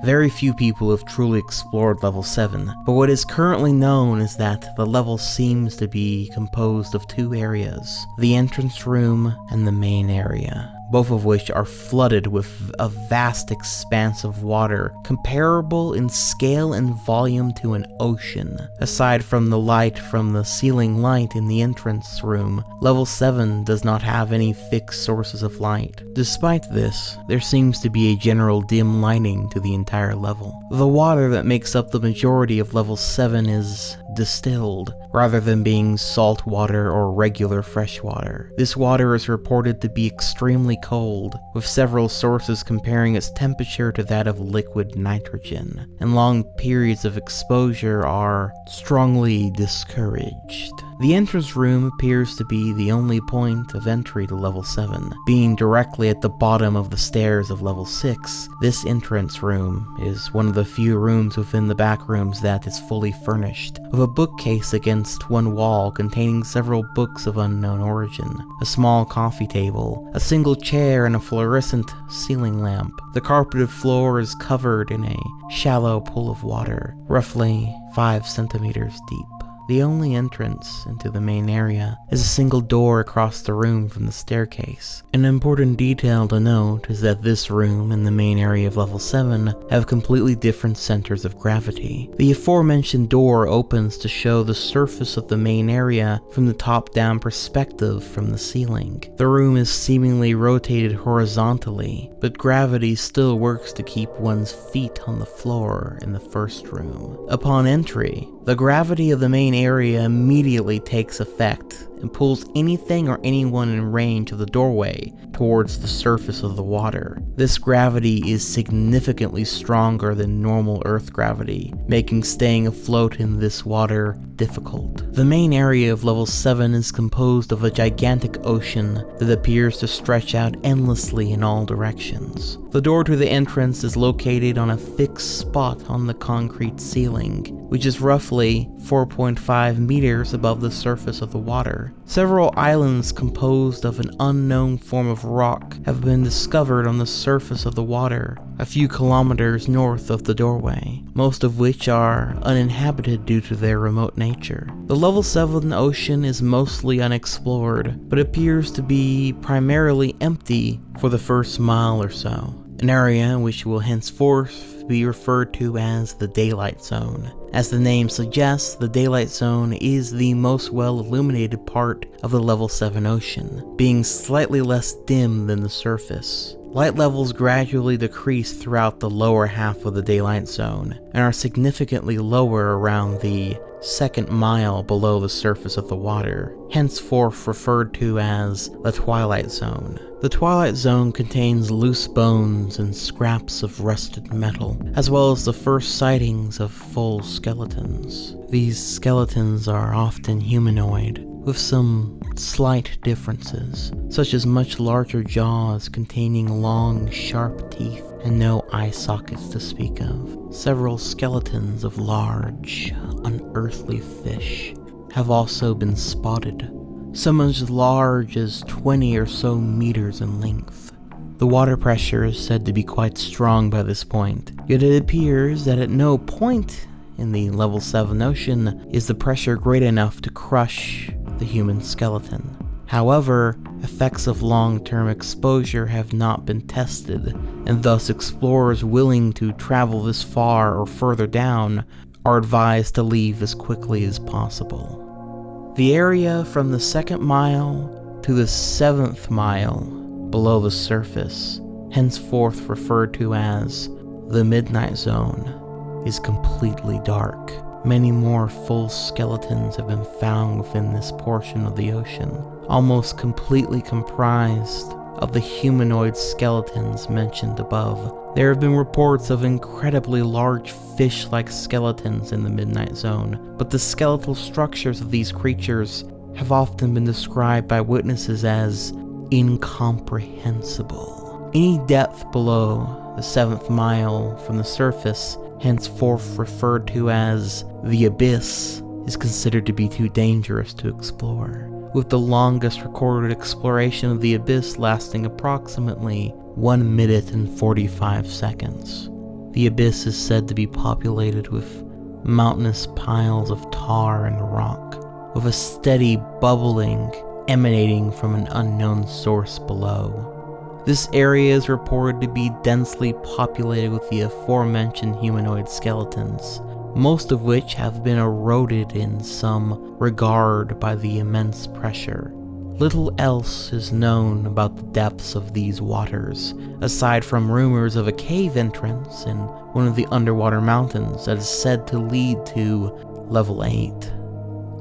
A: Very few people have truly explored level 7, but what is currently known is that the level seems to be composed of two areas, the entrance room and the main area, both of which are flooded with a vast expanse of water, comparable in scale and volume to an ocean. Aside from the light from the ceiling light in the entrance room, level 7 does not have any fixed sources of light. Despite this, there seems to be a general dim lighting to the entire level. The water that makes up the majority of level 7 is distilled, rather than being salt water or regular fresh water. This water is reported to be extremely cold, with several sources comparing its temperature to that of liquid nitrogen, and long periods of exposure are strongly discouraged. The entrance room appears to be the only point of entry to level 7. Being directly at the bottom of the stairs of level 6, this entrance room is one of the few rooms within the backrooms that is fully furnished, with a bookcase against one wall containing several books of unknown origin, a small coffee table, a single chair, and a fluorescent ceiling lamp. The carpeted floor is covered in a shallow pool of water, roughly 5 centimeters deep. The only entrance into the main area is a single door across the room from the staircase. An important detail to note is that this room and the main area of level 7 have completely different centers of gravity. The aforementioned door opens to show the surface of the main area from the top-down perspective from the ceiling. The room is seemingly rotated horizontally, but gravity still works to keep one's feet on the floor in the first room. Upon entry, the gravity of the main area immediately takes effect and pulls anything or anyone in range of the doorway towards the surface of the water. This gravity is significantly stronger than normal Earth gravity, making staying afloat in this water difficult. The main area of level 7 is composed of a gigantic ocean that appears to stretch out endlessly in all directions. The door to the entrance is located on a fixed spot on the concrete ceiling, which is roughly 4.5 meters above the surface of the water. Several islands composed of an unknown form of rock have been discovered on the surface of the water, a few kilometers north of the doorway, most of which are uninhabited due to their remote nature. The level 7 ocean is mostly unexplored, but appears to be primarily empty for the first mile or so, an area which will henceforth be referred to as the Daylight Zone. As the name suggests, the Daylight Zone is the most well-illuminated part of the level 7 ocean, being slightly less dim than the surface. Light levels gradually decrease throughout the lower half of the Daylight Zone, and are significantly lower around the second mile below the surface of the water, henceforth referred to as the Twilight Zone. The Twilight Zone contains loose bones and scraps of rusted metal, as well as the first sightings of full skeletons. These skeletons are often humanoid, with some slight differences, such as much larger jaws containing long, sharp teeth and no eye sockets to speak of. Several skeletons of large, unearthly fish have also been spotted, some as large as 20 or so meters in length. The water pressure is said to be quite strong by this point, yet it appears that at no point in the level 7 ocean is the pressure great enough to crush the human skeleton. However, effects of long-term exposure have not been tested, and thus explorers willing to travel this far or further down are advised to leave as quickly as possible. The area from the 2nd mile to the 7th mile below the surface, henceforth referred to as the Midnight Zone, is completely dark. Many more full skeletons have been found within this portion of the ocean, almost completely comprised of the humanoid skeletons mentioned above. There have been reports of incredibly large fish-like skeletons in the Midnight Zone, but the skeletal structures of these creatures have often been described by witnesses as incomprehensible. Any depth below the 7th mile from the surface, henceforth referred to as the Abyss, is considered to be too dangerous to explore, with the longest recorded exploration of the Abyss lasting approximately 1 minute and 45 seconds. The abyss is said to be populated with mountainous piles of tar and rock, with a steady bubbling emanating from an unknown source below. This area is reported to be densely populated with the aforementioned humanoid skeletons, most of which have been eroded in some regard by the immense pressure. Little else is known about the depths of these waters, aside from rumors of a cave entrance in one of the underwater mountains that is said to lead to level 8.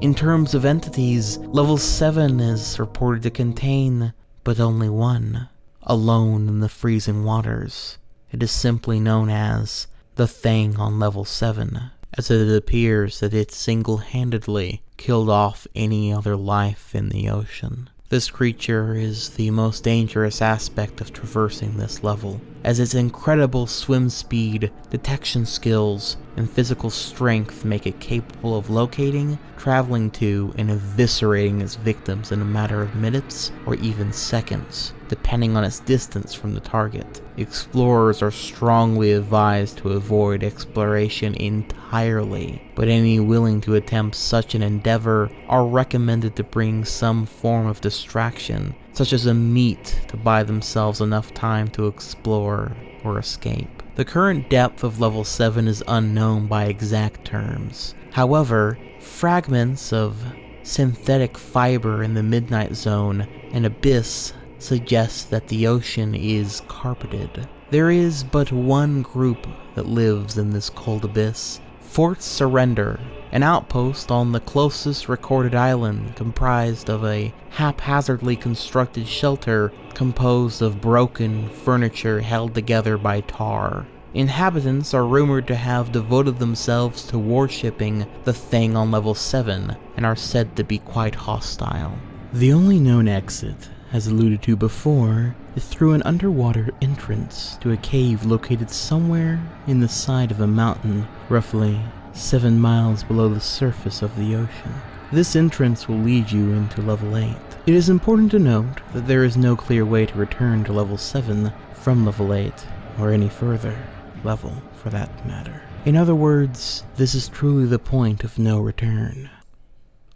A: In terms of entities, level 7 is reported to contain but only one, alone in the freezing waters. It is simply known as the Thing on level 7, as it appears that it single-handedly killed off any other life in the ocean. This creature is the most dangerous aspect of traversing this level, as its incredible swim speed, detection skills, and physical strength make it capable of locating, traveling to, and eviscerating its victims in a matter of minutes or even seconds, depending on its distance from the target. Explorers are strongly advised to avoid exploration entirely, but any willing to attempt such an endeavor are recommended to bring some form of distraction, such as a meat, to buy themselves enough time to explore or escape. The current depth of level 7 is unknown by exact terms. However, fragments of synthetic fiber in the Midnight Zone and Abyss suggest that the ocean is carpeted. There is but one group that lives in this cold abyss: Fort Surrender, an outpost on the closest recorded island comprised of a haphazardly constructed shelter composed of broken furniture held together by tar. Inhabitants are rumored to have devoted themselves to worshipping the Thing on level 7 and are said to be quite hostile. The only known exit, as alluded to before, is through an underwater entrance to a cave located somewhere in the side of a mountain, roughly 7 miles below the surface of the ocean. This entrance will lead you into level 8. It is important to note that there is no clear way to return to level 7 from level 8, or any further level for that matter. In other words, this is truly the point of no return.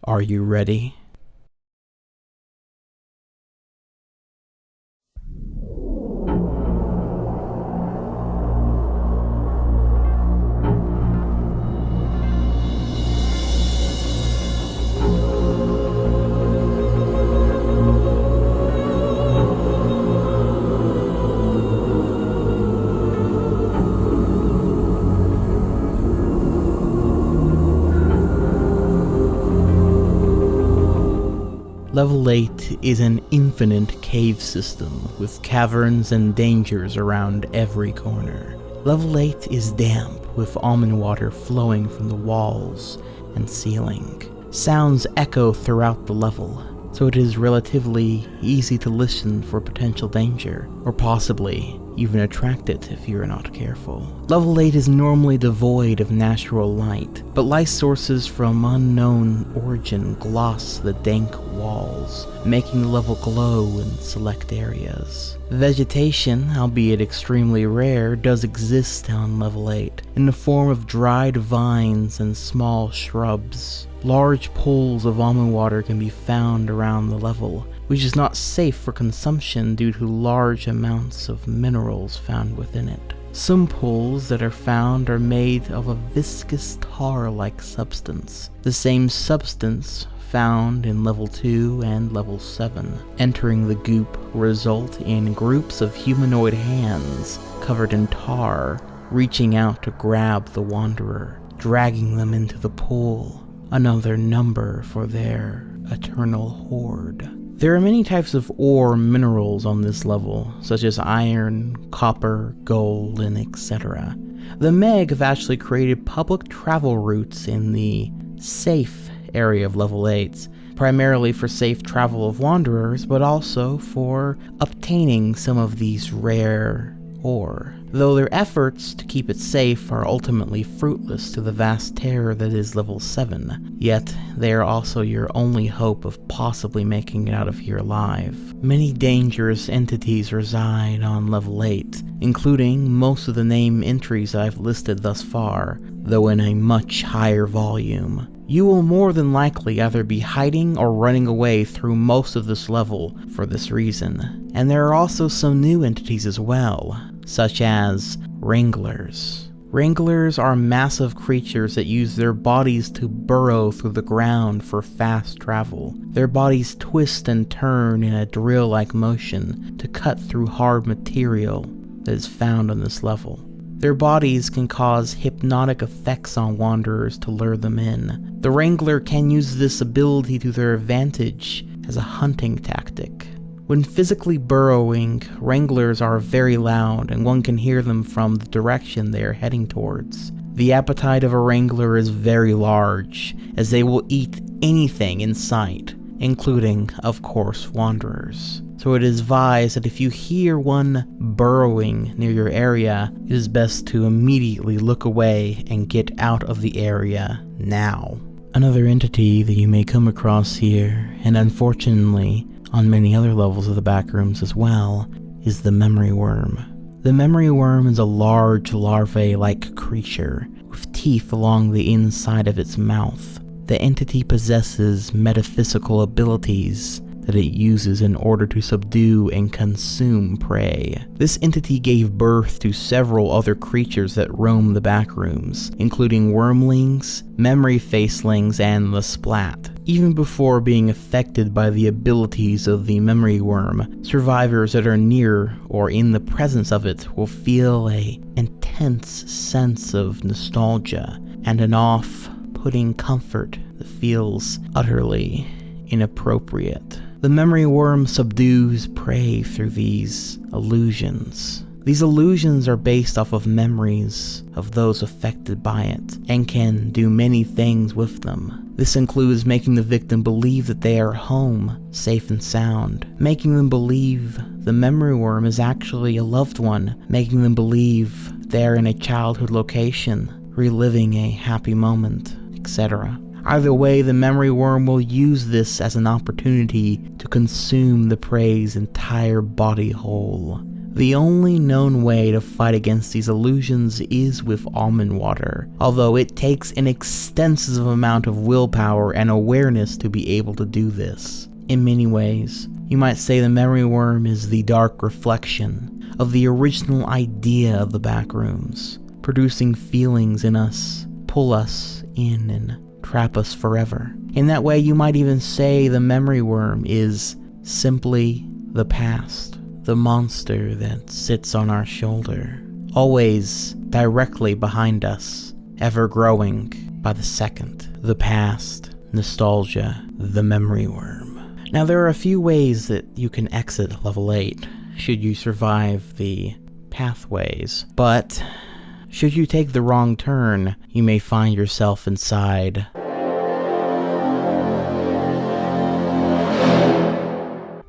A: Are you ready? Level 8 is an infinite cave system with caverns and dangers around every corner. Level 8 is damp with almond water flowing from the walls and ceiling. Sounds echo throughout the level, so it is relatively easy to listen for potential danger, or possibly even attract it if you're not careful. Level 8 is normally devoid of natural light, but light sources from unknown origin gloss the dank walls, making the level glow in select areas. Vegetation, albeit extremely rare, does exist on level 8, in the form of dried vines and small shrubs. Large pools of almond water can be found around the level, which is not safe for consumption due to large amounts of minerals found within it. Some pools that are found are made of a viscous tar-like substance, the same substance found in level 2 and level 7. Entering the goop result in groups of humanoid hands covered in tar, reaching out to grab the wanderer, dragging them into the pool, another number for their eternal horde. There are many types of ore minerals on this level, such as iron, copper, gold, and etc. The Meg have actually created public travel routes in the safe area of level 8, primarily for safe travel of wanderers, but also for obtaining some of these rare or, though their efforts to keep it safe are ultimately fruitless to the vast terror that is level 7, yet they are also your only hope of possibly making it out of here alive. Many dangerous entities reside on level 8, including most of the name entries I've listed thus far, though in a much higher volume. You will more than likely either be hiding or running away through most of this level for this reason. And there are also some new entities as well, such as Wranglers. Wranglers are massive creatures that use their bodies to burrow through the ground for fast travel. Their bodies twist and turn in a drill-like motion to cut through hard material that is found on this level. Their bodies can cause hypnotic effects on wanderers to lure them in. The Wrangler can use this ability to their advantage as a hunting tactic. When physically burrowing, Wranglers are very loud and one can hear them from the direction they are heading towards. The appetite of a Wrangler is very large, as they will eat anything in sight, including, of course, wanderers. So it is advised that if you hear one burrowing near your area, it is best to immediately look away and get out of the area now. Another entity that you may come across here, and unfortunately on many other levels of the Backrooms as well, is the Memory Worm. The Memory Worm is a large larvae-like creature with teeth along the inside of its mouth. The entity possesses metaphysical abilities that it uses in order to subdue and consume prey. This entity gave birth to several other creatures that roam the Backrooms, including Wormlings, Memory Facelings, and the Splat. Even before being affected by the abilities of the Memory Worm, survivors that are near or in the presence of it will feel an intense sense of nostalgia and an off-putting comfort that feels utterly inappropriate. The Memory Worm subdues prey through these illusions. These illusions are based off of memories of those affected by it, and can do many things with them. This includes making the victim believe that they are home, safe and sound, making them believe the Memory Worm is actually a loved one, making them believe they are in a childhood location, reliving a happy moment, etc. Either way, the Memory Worm will use this as an opportunity to consume the prey's entire body whole. The only known way to fight against these illusions is with almond water, although it takes an extensive amount of willpower and awareness to be able to do this. In many ways, you might say the Memory Worm is the dark reflection of the original idea of the Backrooms, producing feelings in us, pull us in, and trap us forever. In that way, you might even say the Memory Worm is simply the past, the monster that sits on our shoulder, always directly behind us, ever growing by the second. The past, nostalgia, the Memory Worm. Now, there are a few ways that you can exit level 8, should you survive the pathways, but should you take the wrong turn, you may find yourself inside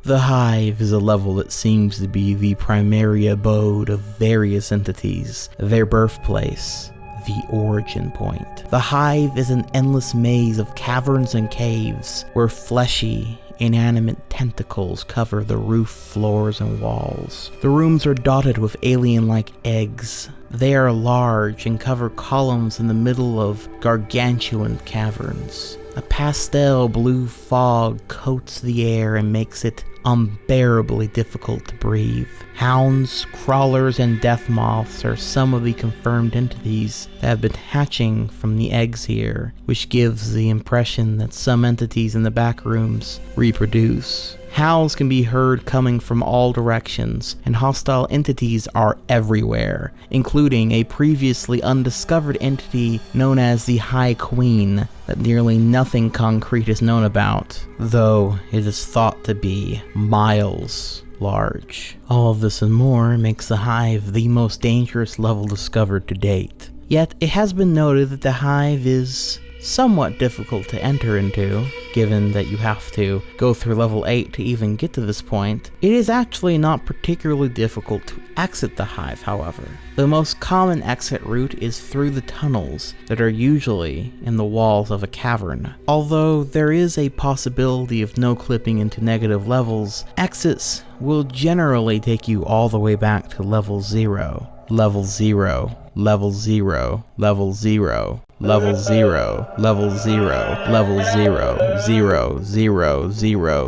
A: The Hive is a level that seems to be the primary abode of various entities, their birthplace, the origin point. The Hive is an endless maze of caverns and caves where fleshy, inanimate tentacles cover the roof, floors, and walls. The rooms are dotted with alien-like eggs. They are large and cover columns in the middle of gargantuan caverns. A pastel blue fog coats the air and makes it unbearably difficult to breathe. Hounds, crawlers, and death moths are some of the confirmed entities that have been hatching from the eggs here, which gives the impression that some entities in the Backrooms reproduce. Howls can be heard coming from all directions, and hostile entities are everywhere, including a previously undiscovered entity known as the High Queen that nearly nothing concrete is known about, though it is thought to be miles large. All of this and more makes the Hive the most dangerous level discovered to date. Yet, it has been noted that the Hive is somewhat difficult to enter into, given that you have to go through level 8 to even get to this point, it is actually not particularly difficult to exit the hive, however. The most common exit route is through the tunnels that are usually in the walls of a cavern. Although there is a possibility of no clipping into negative levels, exits will generally take you all the way back to level 0. Level 0, level 0, level 0, level 0, level 0, level 0, 0, 0,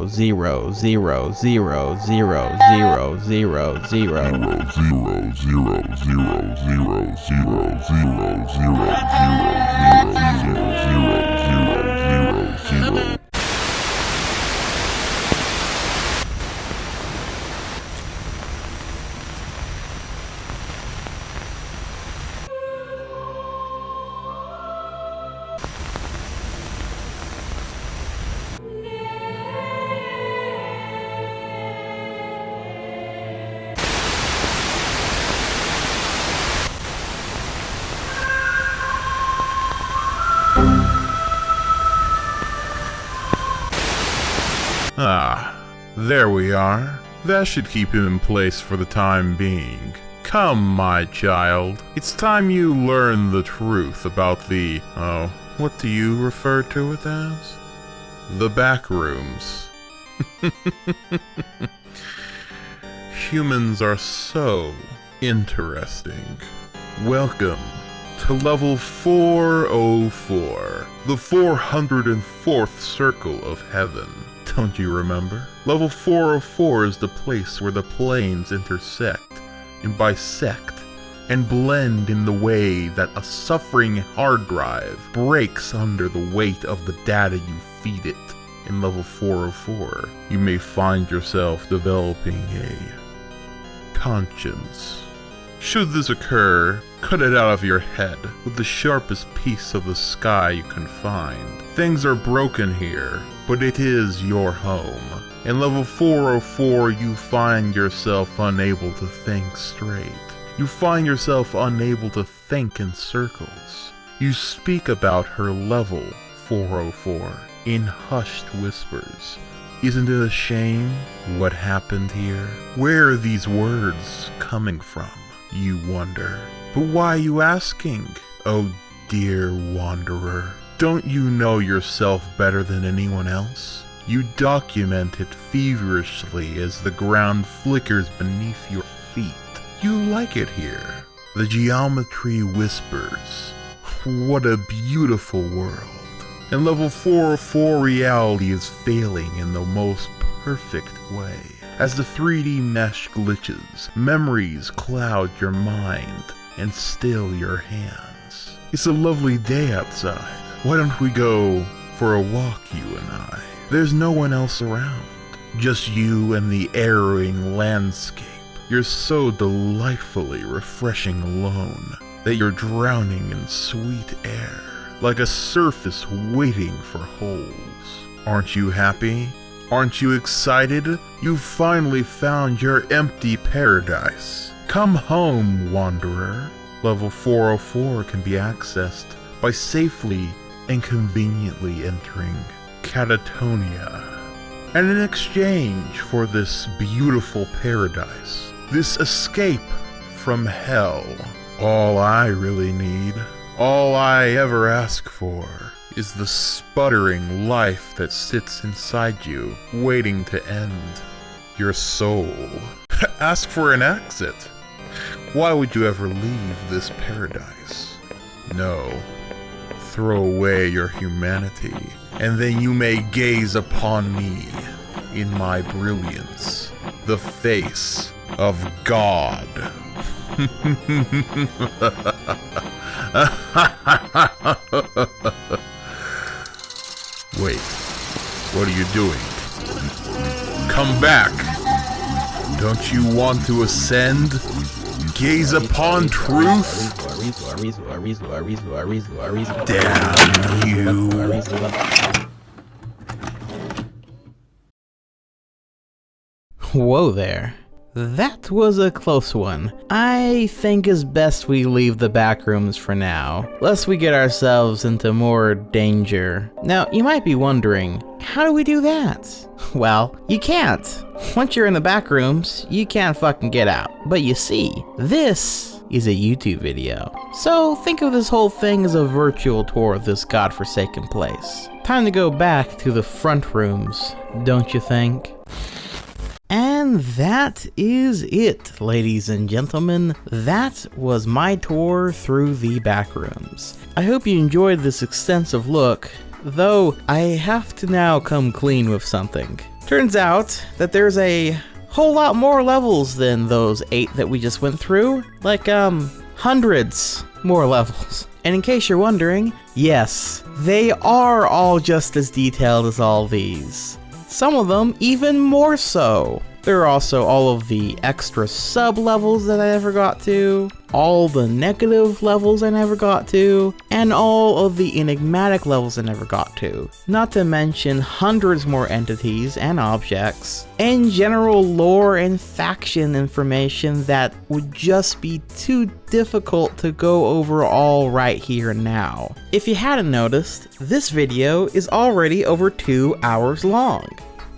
A: 0, 0, 0, 0, 0, 0, 0, 0, 0.
B: Ah, there we are. That should keep him in place for the time being. Come, my child. It's time you learn the truth about the, what do you refer to it as? The backrooms. Humans are so interesting. Welcome to level 404, the 404th circle of heaven. Don't you remember? Level 404 is the place where the planes intersect and bisect and blend in the way that a suffering hard drive breaks under the weight of the data you feed it. In level 404, you may find yourself developing a conscience. Should this occur, cut it out of your head with the sharpest piece of the sky you can find. Things are broken here, but it is your home. In level 404, you find yourself unable to think straight. You find yourself unable to think in circles. You speak about her level 404 in hushed whispers. Isn't it a shame what happened here? Where are these words coming from, you wonder? But why are you asking, oh dear wanderer? Don't you know yourself better than anyone else? You document it feverishly as the ground flickers beneath your feet. You like it here. The geometry whispers. What a beautiful world. And level 404 reality is failing in the most perfect way. As the 3D mesh glitches, memories cloud your mind and still your hands. It's a lovely day outside. Why don't we go for a walk, you and I? There's no one else around. Just you and the arrowing landscape. You're so delightfully refreshing alone that you're drowning in sweet air, like a surface waiting for holes. Aren't you happy? Aren't you excited? You've finally found your empty paradise. Come home, wanderer. Level 404 can be accessed by safely and conveniently entering Catatonia. And in exchange for this beautiful paradise, this escape from hell, all I really need, all I ever ask for, is the sputtering life that sits inside you, waiting to end your soul. Ask for an exit. Why would you ever leave this paradise? No. Throw away your humanity, and then you may gaze upon me in my brilliance, the face of God. Wait, what are you doing? Come back! Don't you want to ascend? Gaze upon truth? Damn you!
A: Whoa there. That was a close one. I think it's best we leave the backrooms for now, lest we get ourselves into more danger. Now, you might be wondering, how do we do that? Well, you can't. Once you're in the backrooms, you can't fucking get out. But you see, this is a YouTube video. So think of this whole thing as a virtual tour of this godforsaken place. Time to go back to the front rooms, don't you think? And that is it, ladies and gentlemen. That was my tour through the backrooms. I hope you enjoyed this extensive look, though I have to now come clean with something. Turns out that there's a whole lot more levels than those 8 that we just went through. Like, hundreds more levels. And in case you're wondering, yes, they are all just as detailed as all these. Some of them even more so. There are also all of the extra sub-levels that I never got to, all the negative levels I never got to, and all of the enigmatic levels I never got to. Not to mention hundreds more entities and objects, and general lore and faction information that would just be too difficult to go over all right here and now. If you hadn't noticed, this video is already over 2 hours long.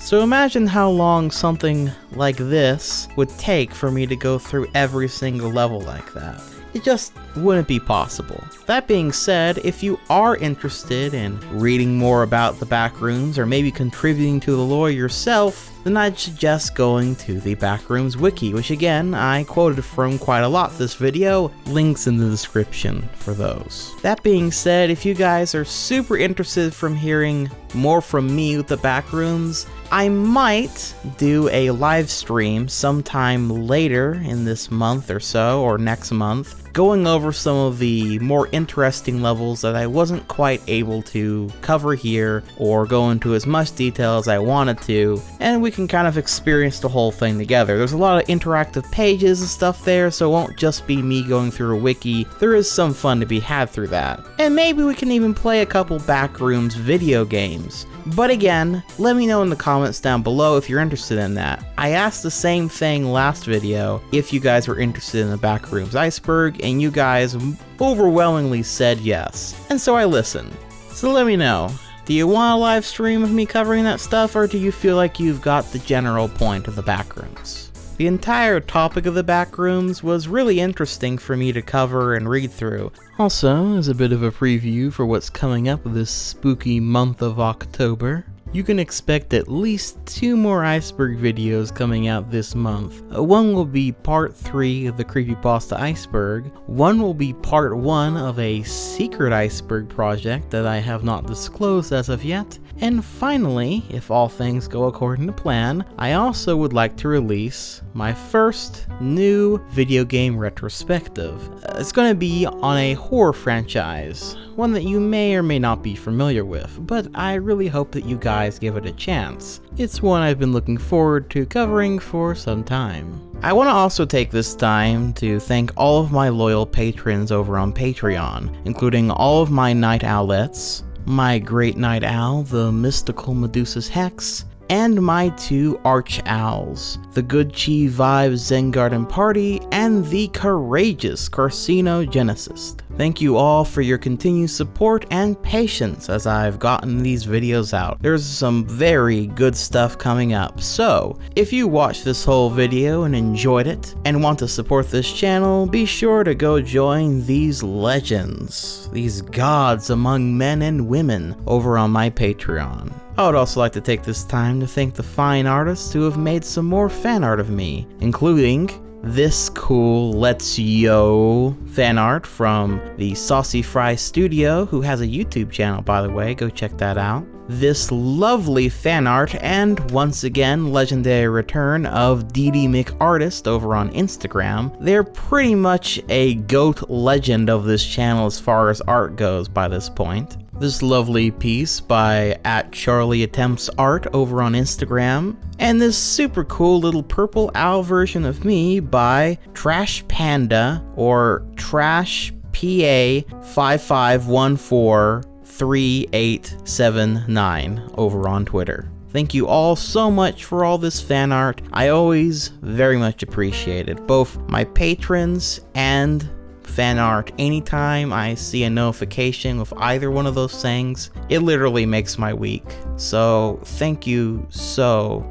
A: So imagine how long something like this would take for me to go through every single level like that. It just wouldn't be possible. That being said, if you are interested in reading more about the backrooms or maybe contributing to the lore yourself, then I'd suggest going to the Backrooms wiki, which again, I quoted from quite a lot this video. Links in the description for those. That being said, if you guys are super interested from hearing more from me with the backrooms, I might do a live stream sometime later in this month or so, or next month, going over some of the more interesting levels that I wasn't quite able to cover here or go into as much detail as I wanted to, and we can kind of experience the whole thing together. There's a lot of interactive pages and stuff there, so it won't just be me going through a wiki. There is some fun to be had through that. And maybe we can even play a couple Backrooms video games. But again, let me know in the comments down below if you're interested in that. I asked the same thing last video if you guys were interested in the Backrooms Iceberg, and you guys overwhelmingly said yes. And so I listened. So let me know. Do you want a live stream of me covering that stuff, or do you feel like you've got the general point of the Backrooms? The entire topic of the Backrooms was really interesting for me to cover and read through. Also, as a bit of a preview for what's coming up this spooky month of October, you can expect at least 2 more Iceberg videos coming out this month. One will be part 3 of the Creepypasta Iceberg, one will be part 1 of a secret iceberg project that I have not disclosed as of yet, and finally, if all things go according to plan, I also would like to release my first new video game retrospective. It's going to be on a horror franchise, one that you may or may not be familiar with, but I really hope that you guys give it a chance. It's one I've been looking forward to covering for some time. I want to also take this time to thank all of my loyal patrons over on Patreon, including all of my night owlets, my great night owl, the mystical Medusa's Hex, and my 2 arch owls, the Good Chi Vibes Zen Garden Party, and the courageous Carcinogenicist. Thank you all for your continued support and patience as I've gotten these videos out. There's some very good stuff coming up, so if you watched this whole video and enjoyed it and want to support this channel, be sure to go join these legends, these gods among men and women over on my Patreon. I would also like to take this time to thank the fine artists who have made some more fan art of me, including this cool Let's Yo fan art from the Saucy Fry Studio, who has a YouTube channel, by the way, go check that out. This lovely fan art, and once again, legendary return of DD McArtist over on Instagram. They're pretty much a GOAT legend of this channel as far as art goes by this point. This lovely piece by @CharlieAttemptsArt over on Instagram, and this super cool little purple owl version of me by Trash Panda, or Trash PA 55143879 over on Twitter. Thank you all so much for all this fan art. I always very much appreciate it. Both my patrons and fan art. Anytime I see a notification with either one of those things, it literally makes my week. So thank you so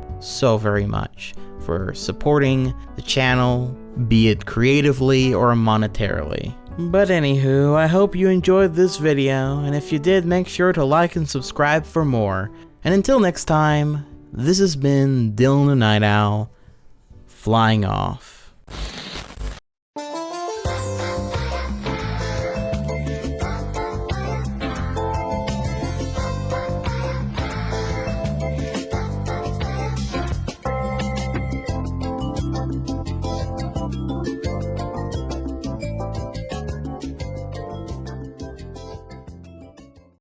A: very much for supporting the channel, be it creatively or monetarily. But anywho, I hope you enjoyed this video, and if you did, make sure to like and subscribe for more. And until next time, this has been Dylan the Night Owl, flying off.